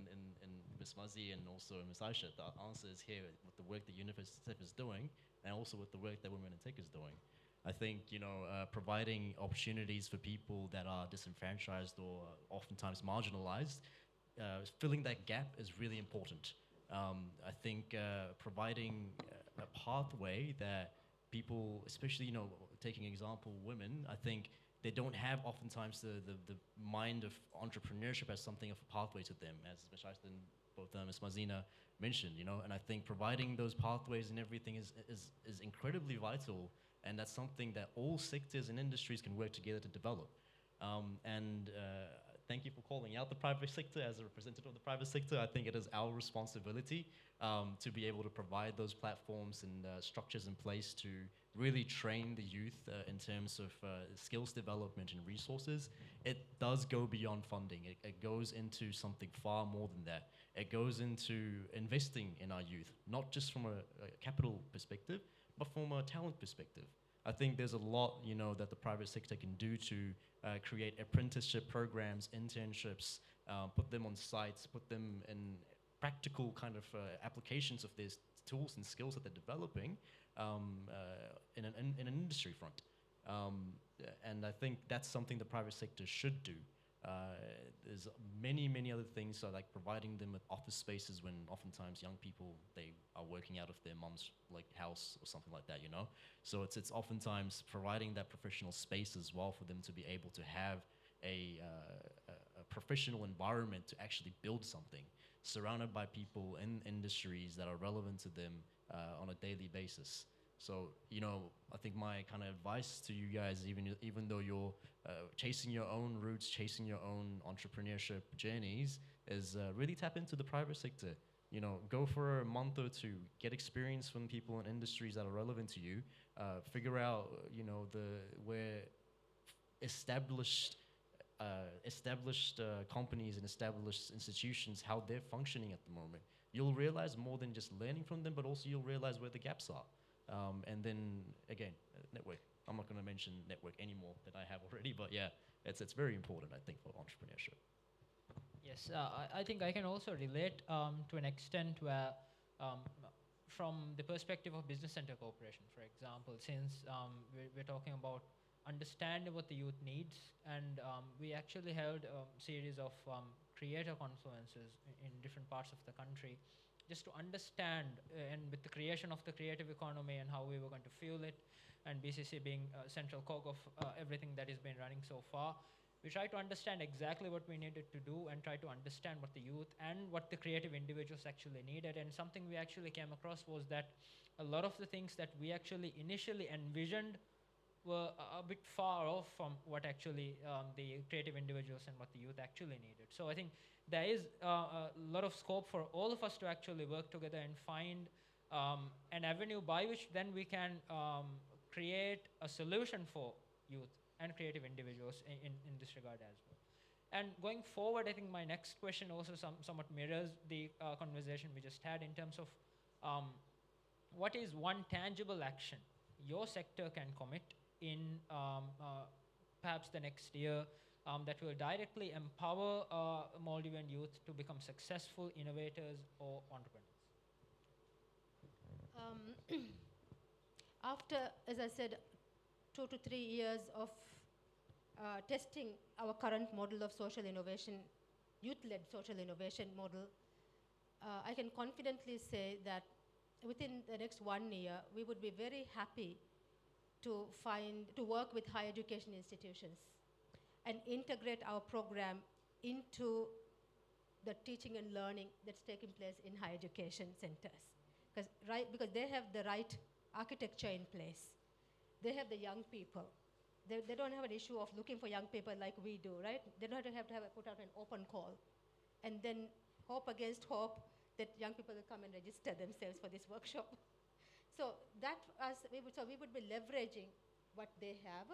Ms. Mazi and also Ms. Aisha. The answer is here with the work that UNICEF is doing and also with the work that Women in Tech is doing. I think providing opportunities for people that are disenfranchised or oftentimes marginalized, filling that gap is really important. I think providing a pathway that people, especially taking example women, I think they don't have oftentimes the mind of entrepreneurship as something of a pathway to them, as Ms. Ashton, both Ms. Mazina mentioned, and I think providing those pathways and everything is incredibly vital, and that's something that all sectors and industries can work together to develop. Thank you for calling out the private sector as a representative of the private sector. I think it is our responsibility to be able to provide those platforms and structures in place to really train the youth in terms of skills development and resources. It does go beyond funding. It goes into something far more than that. It goes into investing in our youth, not just from a capital perspective, but from a talent perspective. I think there's a lot, that the private sector can do to create apprenticeship programs, internships, put them on sites, put them in practical kind of applications of these tools and skills that they're developing in an industry front. And I think that's something the private sector should do. There's many other things, so like providing them with office spaces when oftentimes young people, they are working out of their mom's house or something like that, So it's oftentimes providing that professional space as well for them to be able to have a professional environment to actually build something, surrounded by people in industries that are relevant to them on a daily basis. So, I think my kind of advice to you guys, even though you're chasing your own roots, chasing your own entrepreneurship journeys, is really tap into the private sector. Go for a month or two, get experience from people in industries that are relevant to you, figure out, where established companies and established institutions, how they're functioning at the moment. You'll realize more than just learning from them, but also you'll realize where the gaps are. And then again, network. I'm not going to mention network anymore than I have already, but yeah, it's very important, I think, for entrepreneurship. Yes, I think I can also relate to an extent where, from the perspective of Business Center Corporation, for example, since we're talking about understanding what the youth needs, and we actually held a series of creator confluences in different parts of the country, just to understand, and with the creation of the creative economy and how we were going to fuel it, and BCC being a central cog of everything that has been running so far, we tried to understand exactly what we needed to do and try to understand what the youth and what the creative individuals actually needed. And something we actually came across was that a lot of the things that we actually initially envisioned were a bit far off from what actually the creative individuals and what the youth actually needed. So I think there is a lot of scope for all of us to actually work together and find an avenue by which then we can create a solution for youth and creative individuals in this regard as well. And going forward, I think my next question also somewhat mirrors the conversation we just had in terms of what is one tangible action your sector can commit in perhaps the next year that will directly empower Maldivian youth to become successful innovators or entrepreneurs? After, as I said, 2 to 3 years of testing our current model of social innovation, youth-led social innovation model, I can confidently say that within the next 1 year, we would be very happy to work with higher education institutions and integrate our program into the teaching and learning that's taking place in higher education centers. Because they have the right architecture in place. They have the young people. they don't have an issue of looking for young people like we do, right? They don't have to put out an open call and then hope against hope that young people will come and register themselves for this workshop. So that we would be leveraging what they have,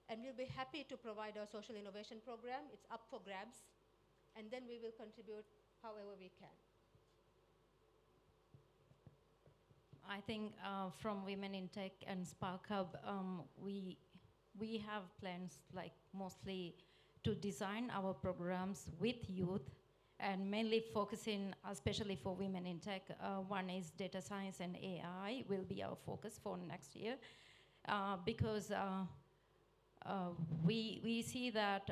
and we'll be happy to provide our social innovation program. It's up for grabs, and then we will contribute however we can. I think from Women in Tech and Spark Hub, we have plans like mostly to design our programs with youth and mainly focusing, especially for women in tech. One is data science and AI will be our focus for next year because we see that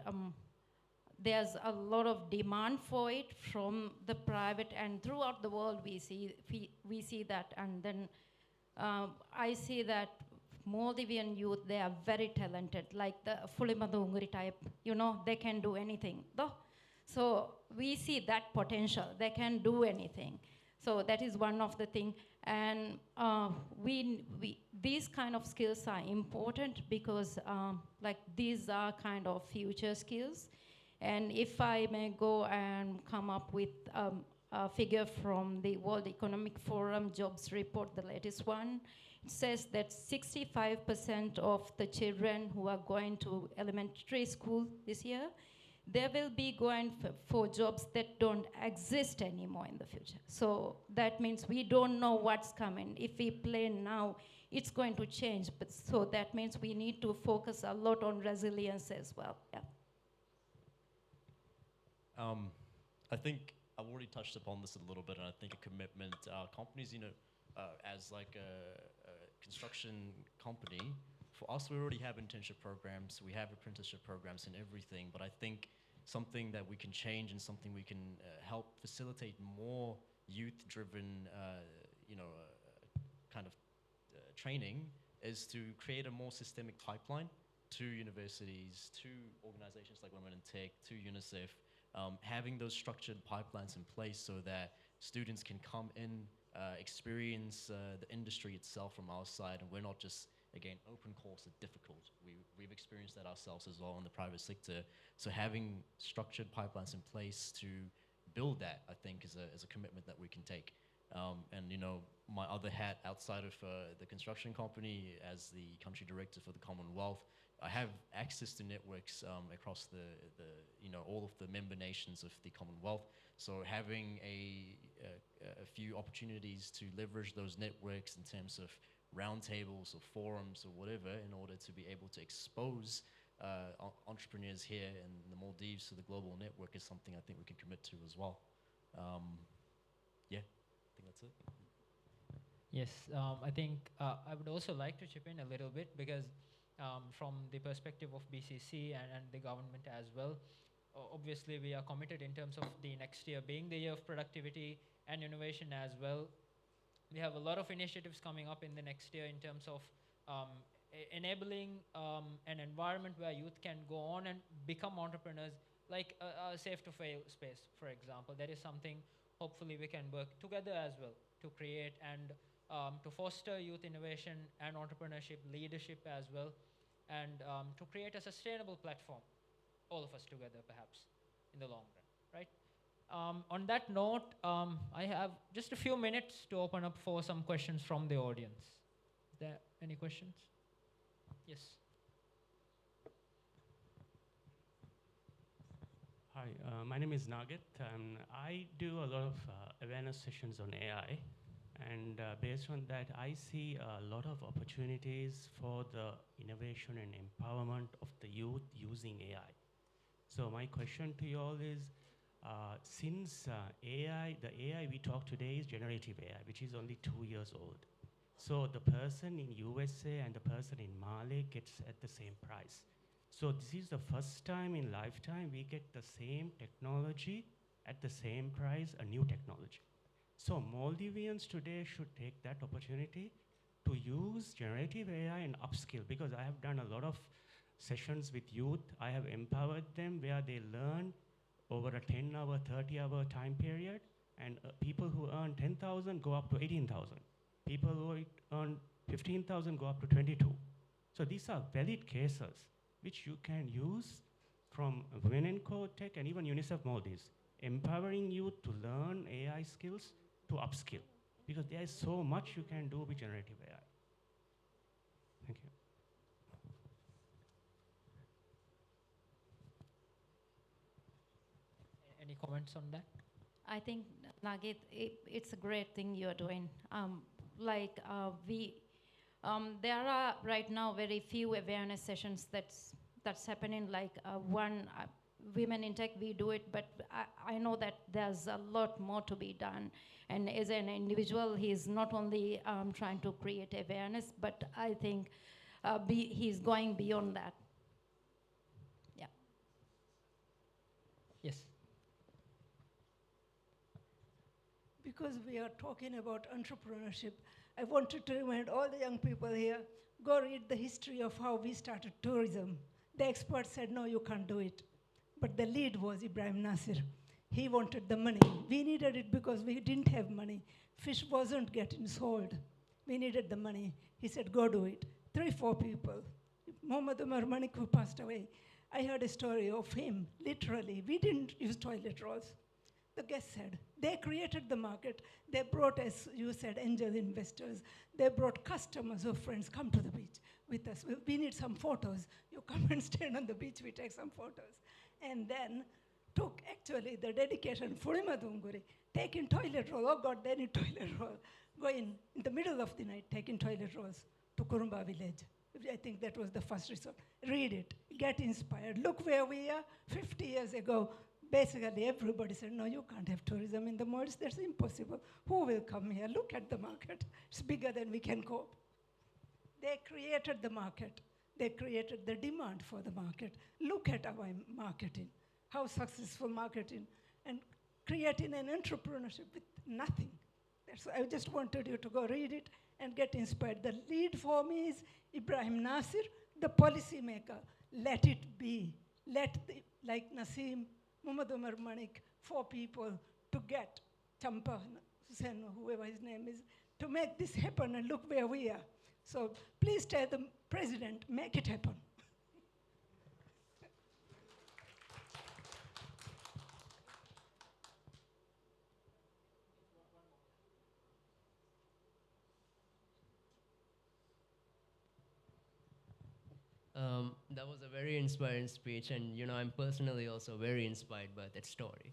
there's a lot of demand for it from the private and throughout the world we see that. And then I see that Maldivian youth, they are very talented, like the Fulimadunguri type, they can do anything. So we see that potential, they can do anything. So that is one of the things. And these kind of skills are important because like these are kind of future skills. And if I may go and come up with a figure from the World Economic Forum jobs report, the latest one, it says that 65% of the children who are going to elementary school this year, they will be going for jobs that don't exist anymore in the future. So that means we don't know what's coming. If we play now, it's going to change. But so that means we need to focus a lot on resilience as well. Yeah. I think I've already touched upon this a little bit, and I think a commitment. Companies, as like a construction company, for us, we already have internship programs, we have apprenticeship programs and everything, but I think something that we can change and something we can help facilitate more youth-driven, kind of training is to create a more systemic pipeline to universities, to organizations like Women in Tech, to UNICEF, having those structured pipelines in place so that students can come in, experience the industry itself from our side, and we're not just, again, open calls are difficult. We've experienced that ourselves as well in the private sector. So having structured pipelines in place to build that, I think, is a commitment that we can take. And my other hat outside of the construction company as the country director for the Commonwealth, I have access to networks across the all of the member nations of the Commonwealth. So having a few opportunities to leverage those networks in terms of roundtables or forums or whatever, in order to be able to expose entrepreneurs here in the Maldives to the global network is something I think we can commit to as well. Yeah, I think that's it. Yes, I think I would also like to chip in a little bit because from the perspective of BCC and the government as well, obviously we are committed in terms of the next year being the year of productivity and innovation as well. We have a lot of initiatives coming up in the next year in terms of enabling an environment where youth can go on and become entrepreneurs, like a safe to fail space, for example. That is something hopefully we can work together as well to create and to foster youth innovation and entrepreneurship leadership as well, and to create a sustainable platform, all of us together perhaps in the long run, right? On that note, I have just a few minutes to open up for some questions from the audience. Is there any questions? Yes. Hi, my name is Nagit. I do a lot of awareness sessions on AI, and based on that, I see a lot of opportunities for the innovation and empowerment of the youth using AI. So my question to you all is, since AI, the AI we talk today is generative AI, which is only 2 years old. So the person in USA and the person in Mali gets at the same price. So this is the first time in lifetime we get the same technology at the same price, a new technology. So Maldivians today should take that opportunity to use generative AI and upskill, because I have done a lot of sessions with youth. I have empowered them where they learn over a 10-hour, 30-hour time period, and people who earn 10,000 go up to 18,000. People who earn 15,000 go up to 22. So these are valid cases which you can use from Women in Core Tech and even UNICEF Maldives, empowering you to learn AI skills to upskill, because there is so much you can do with generative AI. Thank you. Any comments on that? I think, Nagit, it's a great thing you're doing. There are right now very few awareness sessions that's happening. One, Women in Tech, we do it, but I know that there's a lot more to be done. And as an individual, he's not only trying to create awareness, but I think he's going beyond that. Yeah. Yes. Because we are talking about entrepreneurship, I wanted to remind all the young people here, go read the history of how we started tourism. The experts said, no, you can't do it. But the lead was Ibrahim Nasir. He wanted the money. We needed it because we didn't have money. Fish wasn't getting sold. We needed the money. He said, go do it. 3, 4 people. Muhammad Umar Manik, who passed away, I heard a story of him, literally. We didn't use toilet rolls. The guest said, they created the market. They brought, as you said, angel investors. They brought customers or friends, come to the beach with us. We need some photos. You come and stand on the beach, we take some photos. And then took actually the dedication, Furima Dunguri, taking toilet roll. Oh God, they need toilet roll. Go in the middle of the night, taking toilet rolls to Kurumba village. I think that was the first resort. Read it, get inspired. Look where we are 50 years ago. Basically, everybody said, no, you can't have tourism in the malls. That's impossible. Who will come here? Look at the market. It's bigger than we can cope. They created the market. They created the demand for the market. Look at our marketing, how successful marketing, and creating an entrepreneurship with nothing. I just wanted you to go read it and get inspired. The lead for me is Ibrahim Nasir, the policy maker. Let it be. Like Naseem, Muhammad Umar Manik, 4 people to get Champa, Hussain, whoever his name is, to make this happen, and look where we are. So please tell the president, make it happen. That was a very inspiring speech, and I'm personally also very inspired by that story.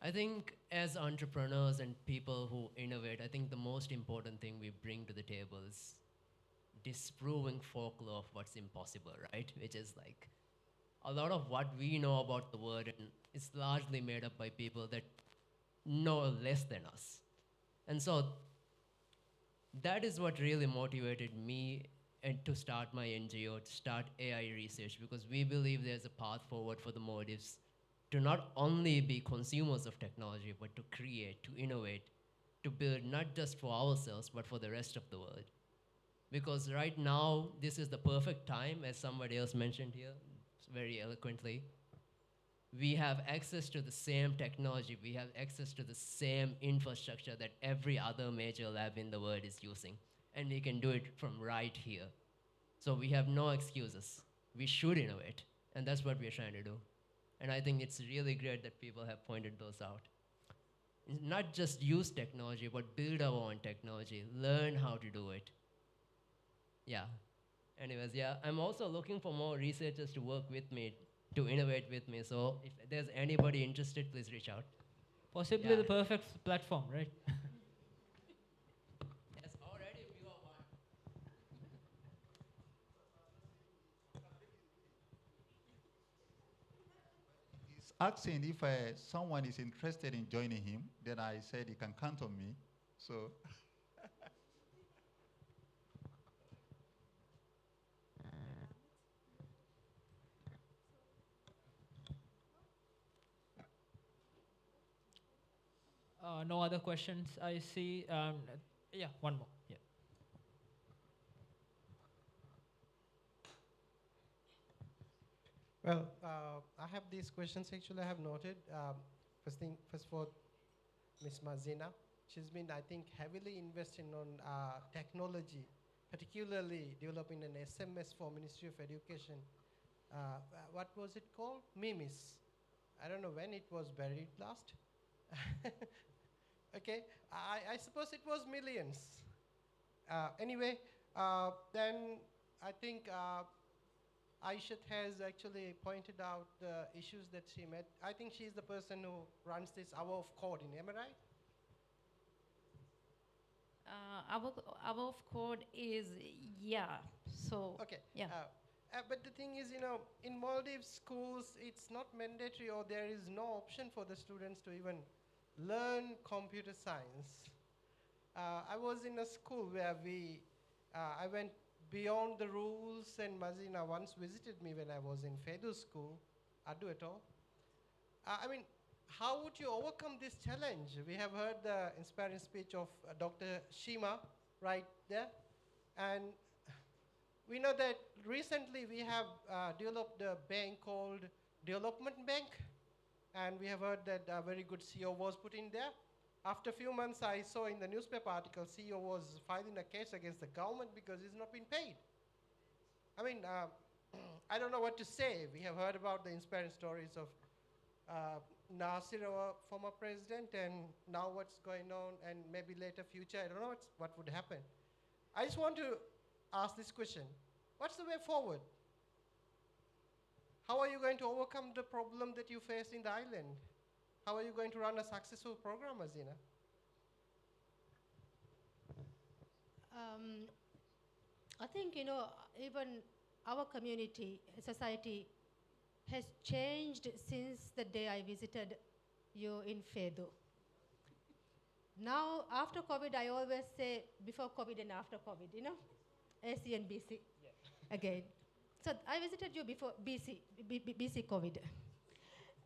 I think as entrepreneurs and people who innovate, I think the most important thing we bring to the table is disproving folklore of what's impossible, right? Which is like a lot of what we know about the world, and it's largely made up by people that know less than us. And so that is what really motivated me and to start my NGO, to start AI research, because we believe there's a path forward for the Maldives to not only be consumers of technology, but to create, to innovate, to build not just for ourselves, but for the rest of the world. Because right now, this is the perfect time, as somebody else mentioned here very eloquently. We have access to the same technology, we have access to the same infrastructure that every other major lab in the world is using. And we can do it from right here. So we have no excuses. We should innovate, and that's what we're trying to do. And I think it's really great that people have pointed those out. Not just use technology, but build our own technology, learn how to do it. Yeah. Anyways, yeah, I'm also looking for more researchers to work with me, to innovate with me. So if there's anybody interested, please reach out. Possibly the perfect platform, right? Yes, already we are one. He's asking if someone is interested in joining him. Then I said he can count on me. So. No other questions I see. Yeah, one more. Yeah. Well, I have these questions actually I have noted. First for Ms. Mazina. She's been, I think, heavily investing on technology particularly developing an SMS for Ministry of Education. What was it called? MIMIS. I don't know when it was buried last. Okay, I suppose it was millions. Anyway, then I think Aishat has actually pointed out the issues that she met. I think she's the person who runs this hour of coding, am I right? Hour of code is, yeah, so, Okay. yeah. But the thing is, you know, in Maldives schools, it's not mandatory or there is no option for the students to even learn computer science. I was in a school where I went beyond the rules, and Mazina once visited me when I was in Fedu school, Adu et al. I mean, how would you overcome this challenge? We have heard the inspiring speech of Dr. Shima right there. And we know that recently we have developed a bank called Development Bank. And we have heard that a very good CEO was put in there. After a few months, I saw in the newspaper article, CEO was filing a case against the government because he's not been paid. I mean, I don't know what to say. We have heard about the inspiring stories of Nasir, our former president, and now what's going on, and maybe later future, I don't know what would happen. I just want to ask this question. What's the way forward? How are you going to overcome the problem that you face in the island? How are you going to run a successful program, Azina? I think, you know, even our community, society, has changed since the day I visited you in Fedo. Now, after COVID, I always say before COVID and after COVID, you know, AC and BC again. So I visited you before BC COVID.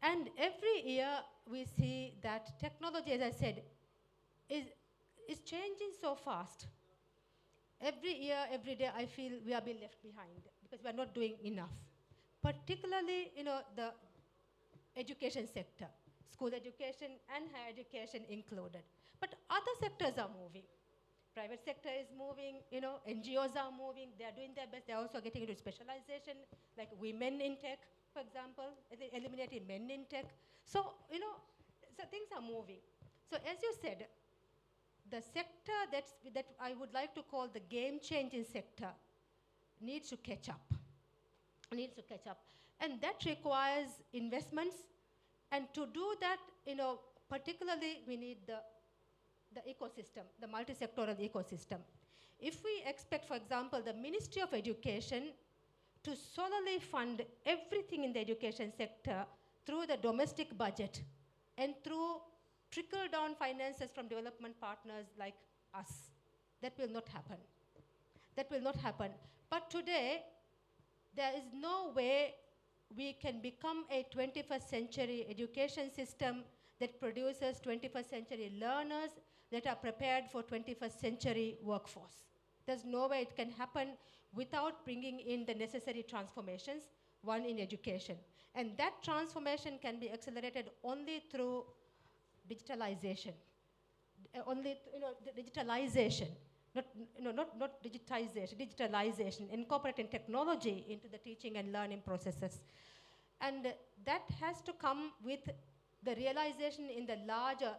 And every year we see that technology, as I said, is changing so fast. Every year, every day, I feel we are being left behind because we are not doing enough. Particularly, you know, the education sector, school education and higher education included. But other sectors are moving. Private sector is moving, you know, NGOs are moving, they are doing their best. They're also getting into specialization, like women in tech, for example, eliminating men in tech. So, you know, so things are moving. So as you said, the sector that I would like to call the game-changing sector needs to catch up. And that requires investments. And to do that, you know, particularly we need the ecosystem, the multi-sectoral ecosystem. If we expect, for example, the Ministry of Education to solely fund everything in the education sector through the domestic budget and through trickle-down finances from development partners like us, that will not happen. That will not happen. But today, there is no way we can become a 21st century education system that produces 21st century learners that are prepared for 21st century workforce. There's no way it can happen without bringing in the necessary transformations, one in education. And that transformation can be accelerated only through digitalization. Digitalization. Not digitization, digitalization, incorporating technology into the teaching and learning processes. And that has to come with the realization in the larger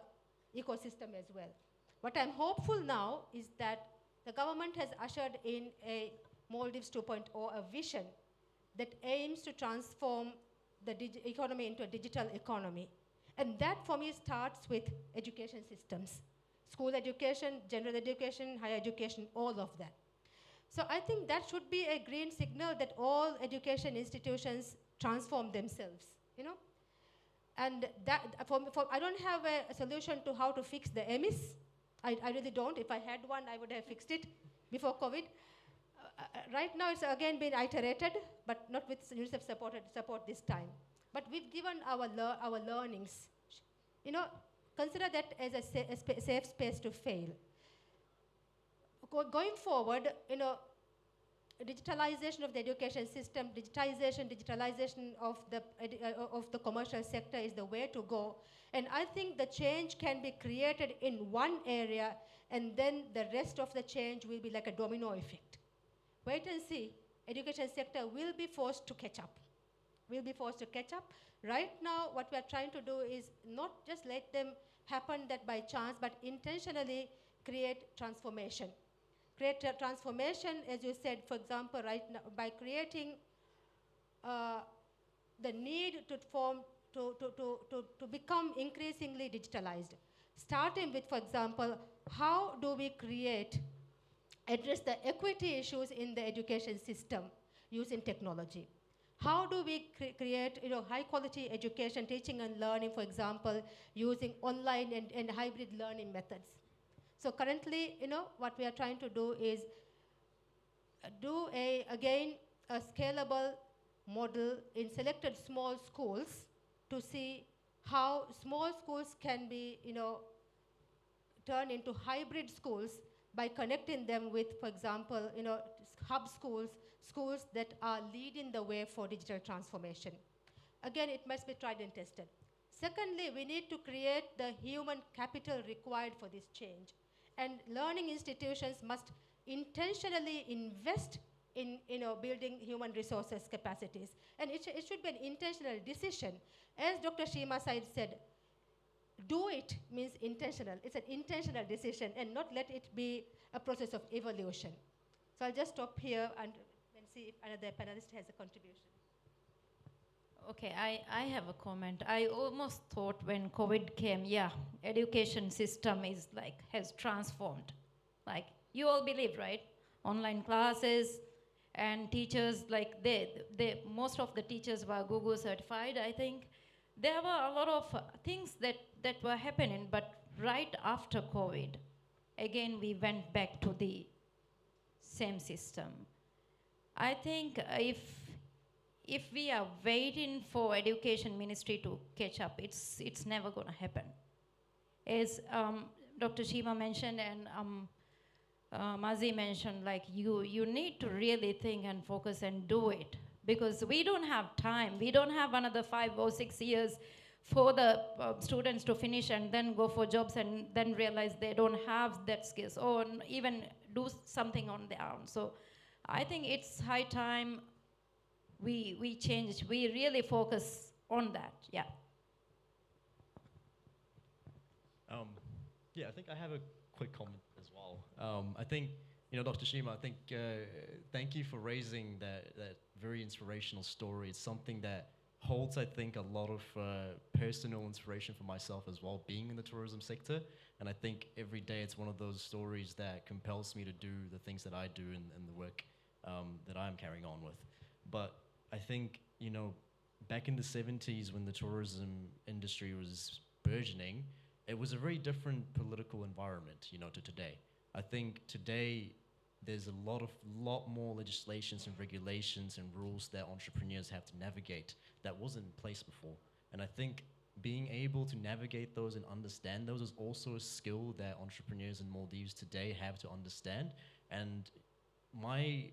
ecosystem as well. What I'm hopeful now is that the government has ushered in a Maldives 2.0, a vision that aims to transform the economy into a digital economy. And that for me starts with education systems. School education, general education, higher education, all of that. So I think that should be a green signal that all education institutions transform themselves, you know? And that, I don't have a solution to how to fix the EMIS. I really don't. If I had one, I would have fixed it before COVID. Right now, it's again been iterated, but not with UNICEF support this time. But we've given our learnings. You know, consider that as a safe space to fail. Going forward, you know, digitalization of the education system, digitalization of the commercial sector is the way to go. And I think the change can be created in one area, and then the rest of the change will be like a domino effect. wait and see, education sector will be forced to catch up. Will be forced to catch up. Right now, what we are trying to do is not just let them happen that by chance, but intentionally create transformation. Create a transformation, as you said, for example, right now, by creating the need to form, to become increasingly digitalized. Starting with, for example, how do we address the equity issues in the education system using technology? How do we create high quality education, teaching and learning, for example, using online and hybrid learning methods? So currently, what we are trying to do is do a scalable model in selected small schools to see how small schools can be, turned into hybrid schools by connecting them with, for example, hub schools, schools that are leading the way for digital transformation. Again, it must be tried and tested. Secondly, we need to create the human capital required for this change. And learning institutions must intentionally invest in building human resources capacities. And it should be an intentional decision. As Dr. Shima Said said, do it means intentional. It's an intentional decision and not let it be a process of evolution. So I'll just stop here and see if another panelist has a contribution. Okay, I have a comment. I almost thought when COVID came, yeah, education system is has transformed. Like you all believe, right? Online classes and teachers, most of the teachers were Google certified, I think. There were a lot of things that were happening, but right after COVID, again, we went back to the same system. I think if we are waiting for education ministry to catch up, it's never going to happen. As Dr. Shiva mentioned and Mazi mentioned, you need to really think and focus and do it, because we don't have time. We don't have another 5 or 6 years for the students to finish and then go for jobs and then realize they don't have that skills or even do something on their own. So I think it's high time we change. We really focus on that. Yeah. Yeah, I think I have a quick comment as well. I think, Dr. Shima, I think thank you for raising that very inspirational story. It's something that holds, I think, a lot of personal inspiration for myself as well, being in the tourism sector. And I think every day it's one of those stories that compels me to do the things that I do and the work that I'm carrying on with. But I think, back in the 70s when the tourism industry was burgeoning, it was a very different political environment, to today. I think today there's a lot more legislations and regulations and rules that entrepreneurs have to navigate that wasn't in place before. And I think being able to navigate those and understand those is also a skill that entrepreneurs in Maldives today have to understand. And my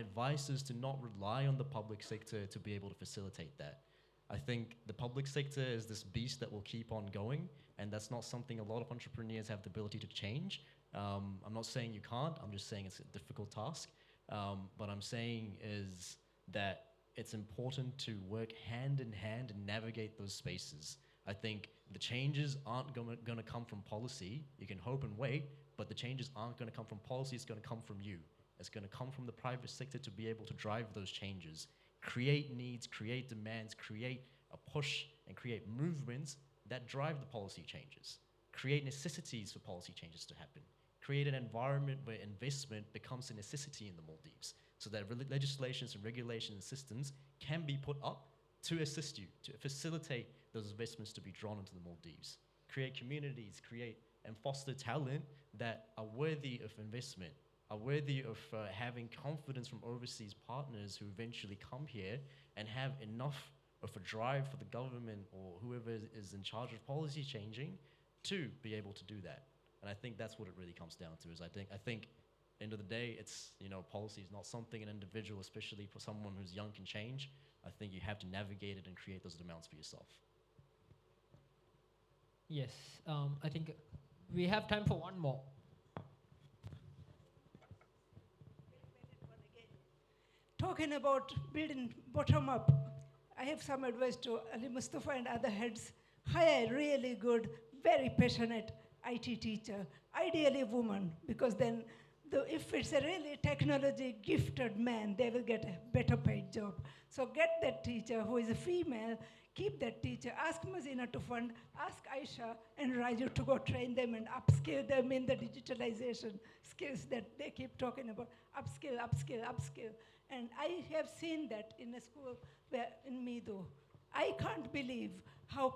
advice is to not rely on the public sector to be able to facilitate that. I think the public sector is this beast that will keep on going, and that's not something a lot of entrepreneurs have the ability to change. I'm not saying you can't, I'm just saying it's a difficult task. But I'm saying is that it's important to work hand in hand and navigate those spaces. I think the changes aren't going to come from policy. You can hope and wait, but the changes aren't going to come from policy, it's going to come from you. It's going to come from the private sector to be able to drive those changes. Create needs, create demands, create a push, and create movements that drive the policy changes. Create necessities for policy changes to happen. Create an environment where investment becomes a necessity in the Maldives, so that legislations and regulations and systems can be put up to assist you, to facilitate those investments to be drawn into the Maldives. Create communities, create and foster talent that are worthy of investment, are worthy of having confidence from overseas partners who eventually come here and have enough of a drive for the government or whoever is in charge of policy changing to be able to do that. And I think that's what it really comes down to. Is I think end of the day, it's, policy is not something an individual, especially for someone who's young, can change. I think you have to navigate it and create those demands for yourself. Yes, I think we have time for one more. talking about building bottom up, I have some advice to Ali Mustafa and other heads. Hire a really good, very passionate IT teacher, ideally a woman, because then if it's a really technology gifted man, they will get a better paid job. So get that teacher who is a female, keep that teacher, ask Mazina to fund, ask Aisha and Raju to go train them and upskill them in the digitalization skills that they keep talking about. Upskill, upskill, upskill. And I have seen that in a school where in Mido. I can't believe how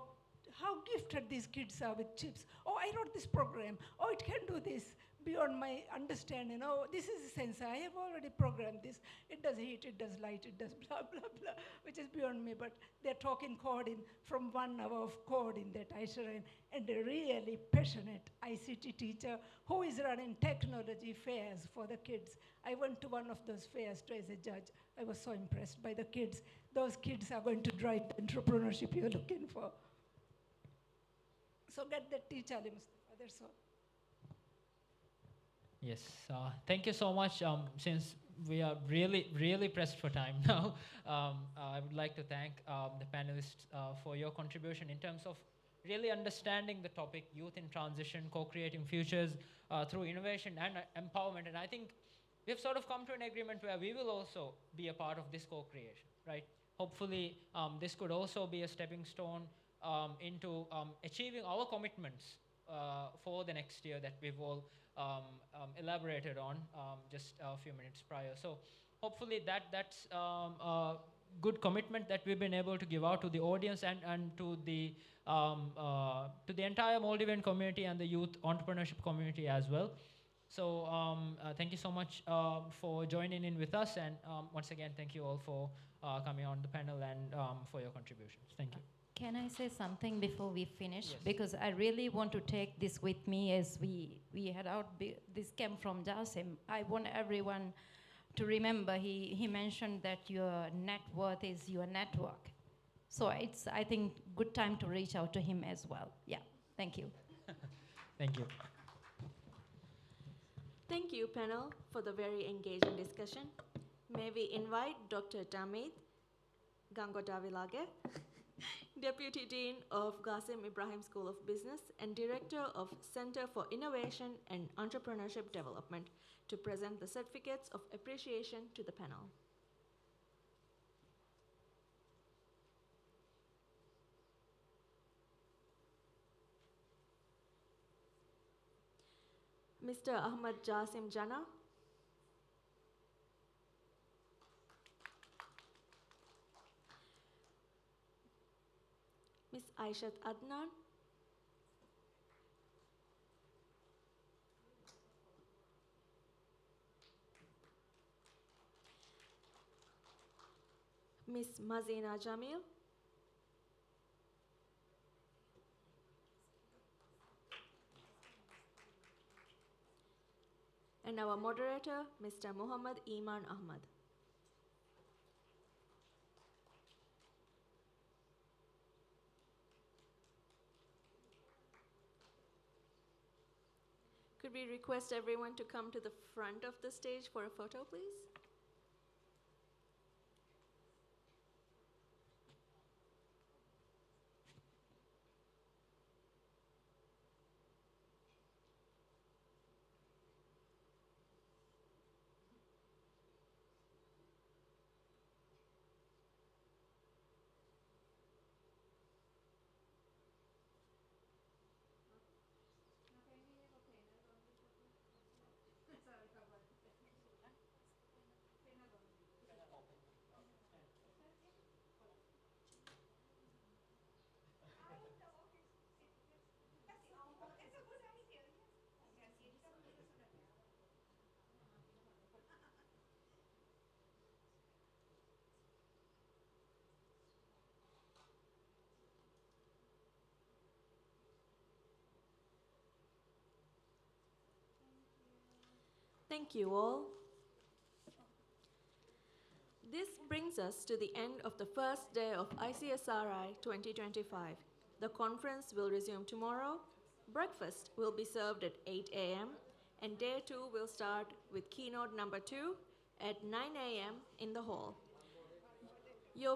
gifted these kids are with chips. Oh, I wrote this program. Oh, it can do this beyond my understanding. Oh, this is a sensor. I have already programmed this. It does heat, it does light, it does blah, blah, blah, which is beyond me. But they're talking coding from 1 hour of code in that I ran, and a really passionate ICT teacher who is running technology fairs for the kids. I went to one of those fairs as a judge. I was so impressed by the kids. Those kids are going to drive the entrepreneurship you're looking for. So get that teacher, Ali Mustafa, that's all. Yes, thank you so much. Since we are really pressed for time now, I would like to thank the panelists for your contribution in terms of really understanding the topic, youth in transition, co-creating futures through innovation and empowerment. And I think we've sort of come to an agreement where we will also be a part of this co-creation, right? Hopefully, this could also be a stepping stone into achieving our commitments for the next year that we've all elaborated on just a few minutes prior. So hopefully that's a good commitment that we've been able to give out to the audience and to the entire Maldivian community and the youth entrepreneurship community as well. So thank you so much for joining in with us, and once again, thank you all for coming on the panel and for your contributions. Thank you. Can I say something before we finish? Yes. Because I really want to take this with me as we head out. This came from Jasim. I want everyone to remember, he mentioned that your net worth is your network. So it's, I think, good time to reach out to him as well. Yeah, thank you. Thank you. Thank you, panel, for the very engaging discussion. May we invite Dr. Damit Gangodavilage, Deputy Dean of Qasim Ibrahim School of Business and Director of Center for Innovation and Entrepreneurship Development, to present the certificates of appreciation to the panel. Mr. Ahmad Jasim Jana. Ms. Aishat Adnan. Ms. Mazina Jamil. And our moderator, Mr. Muhammad Iman Ahmad. Could we request everyone to come to the front of the stage for a photo, please? Thank you all. This brings us to the end of the first day of ICSRI 2025. The conference will resume tomorrow. Breakfast will be served at 8 a.m. and day 2 will start with keynote number 2, at 9 a.m. in the hall. Your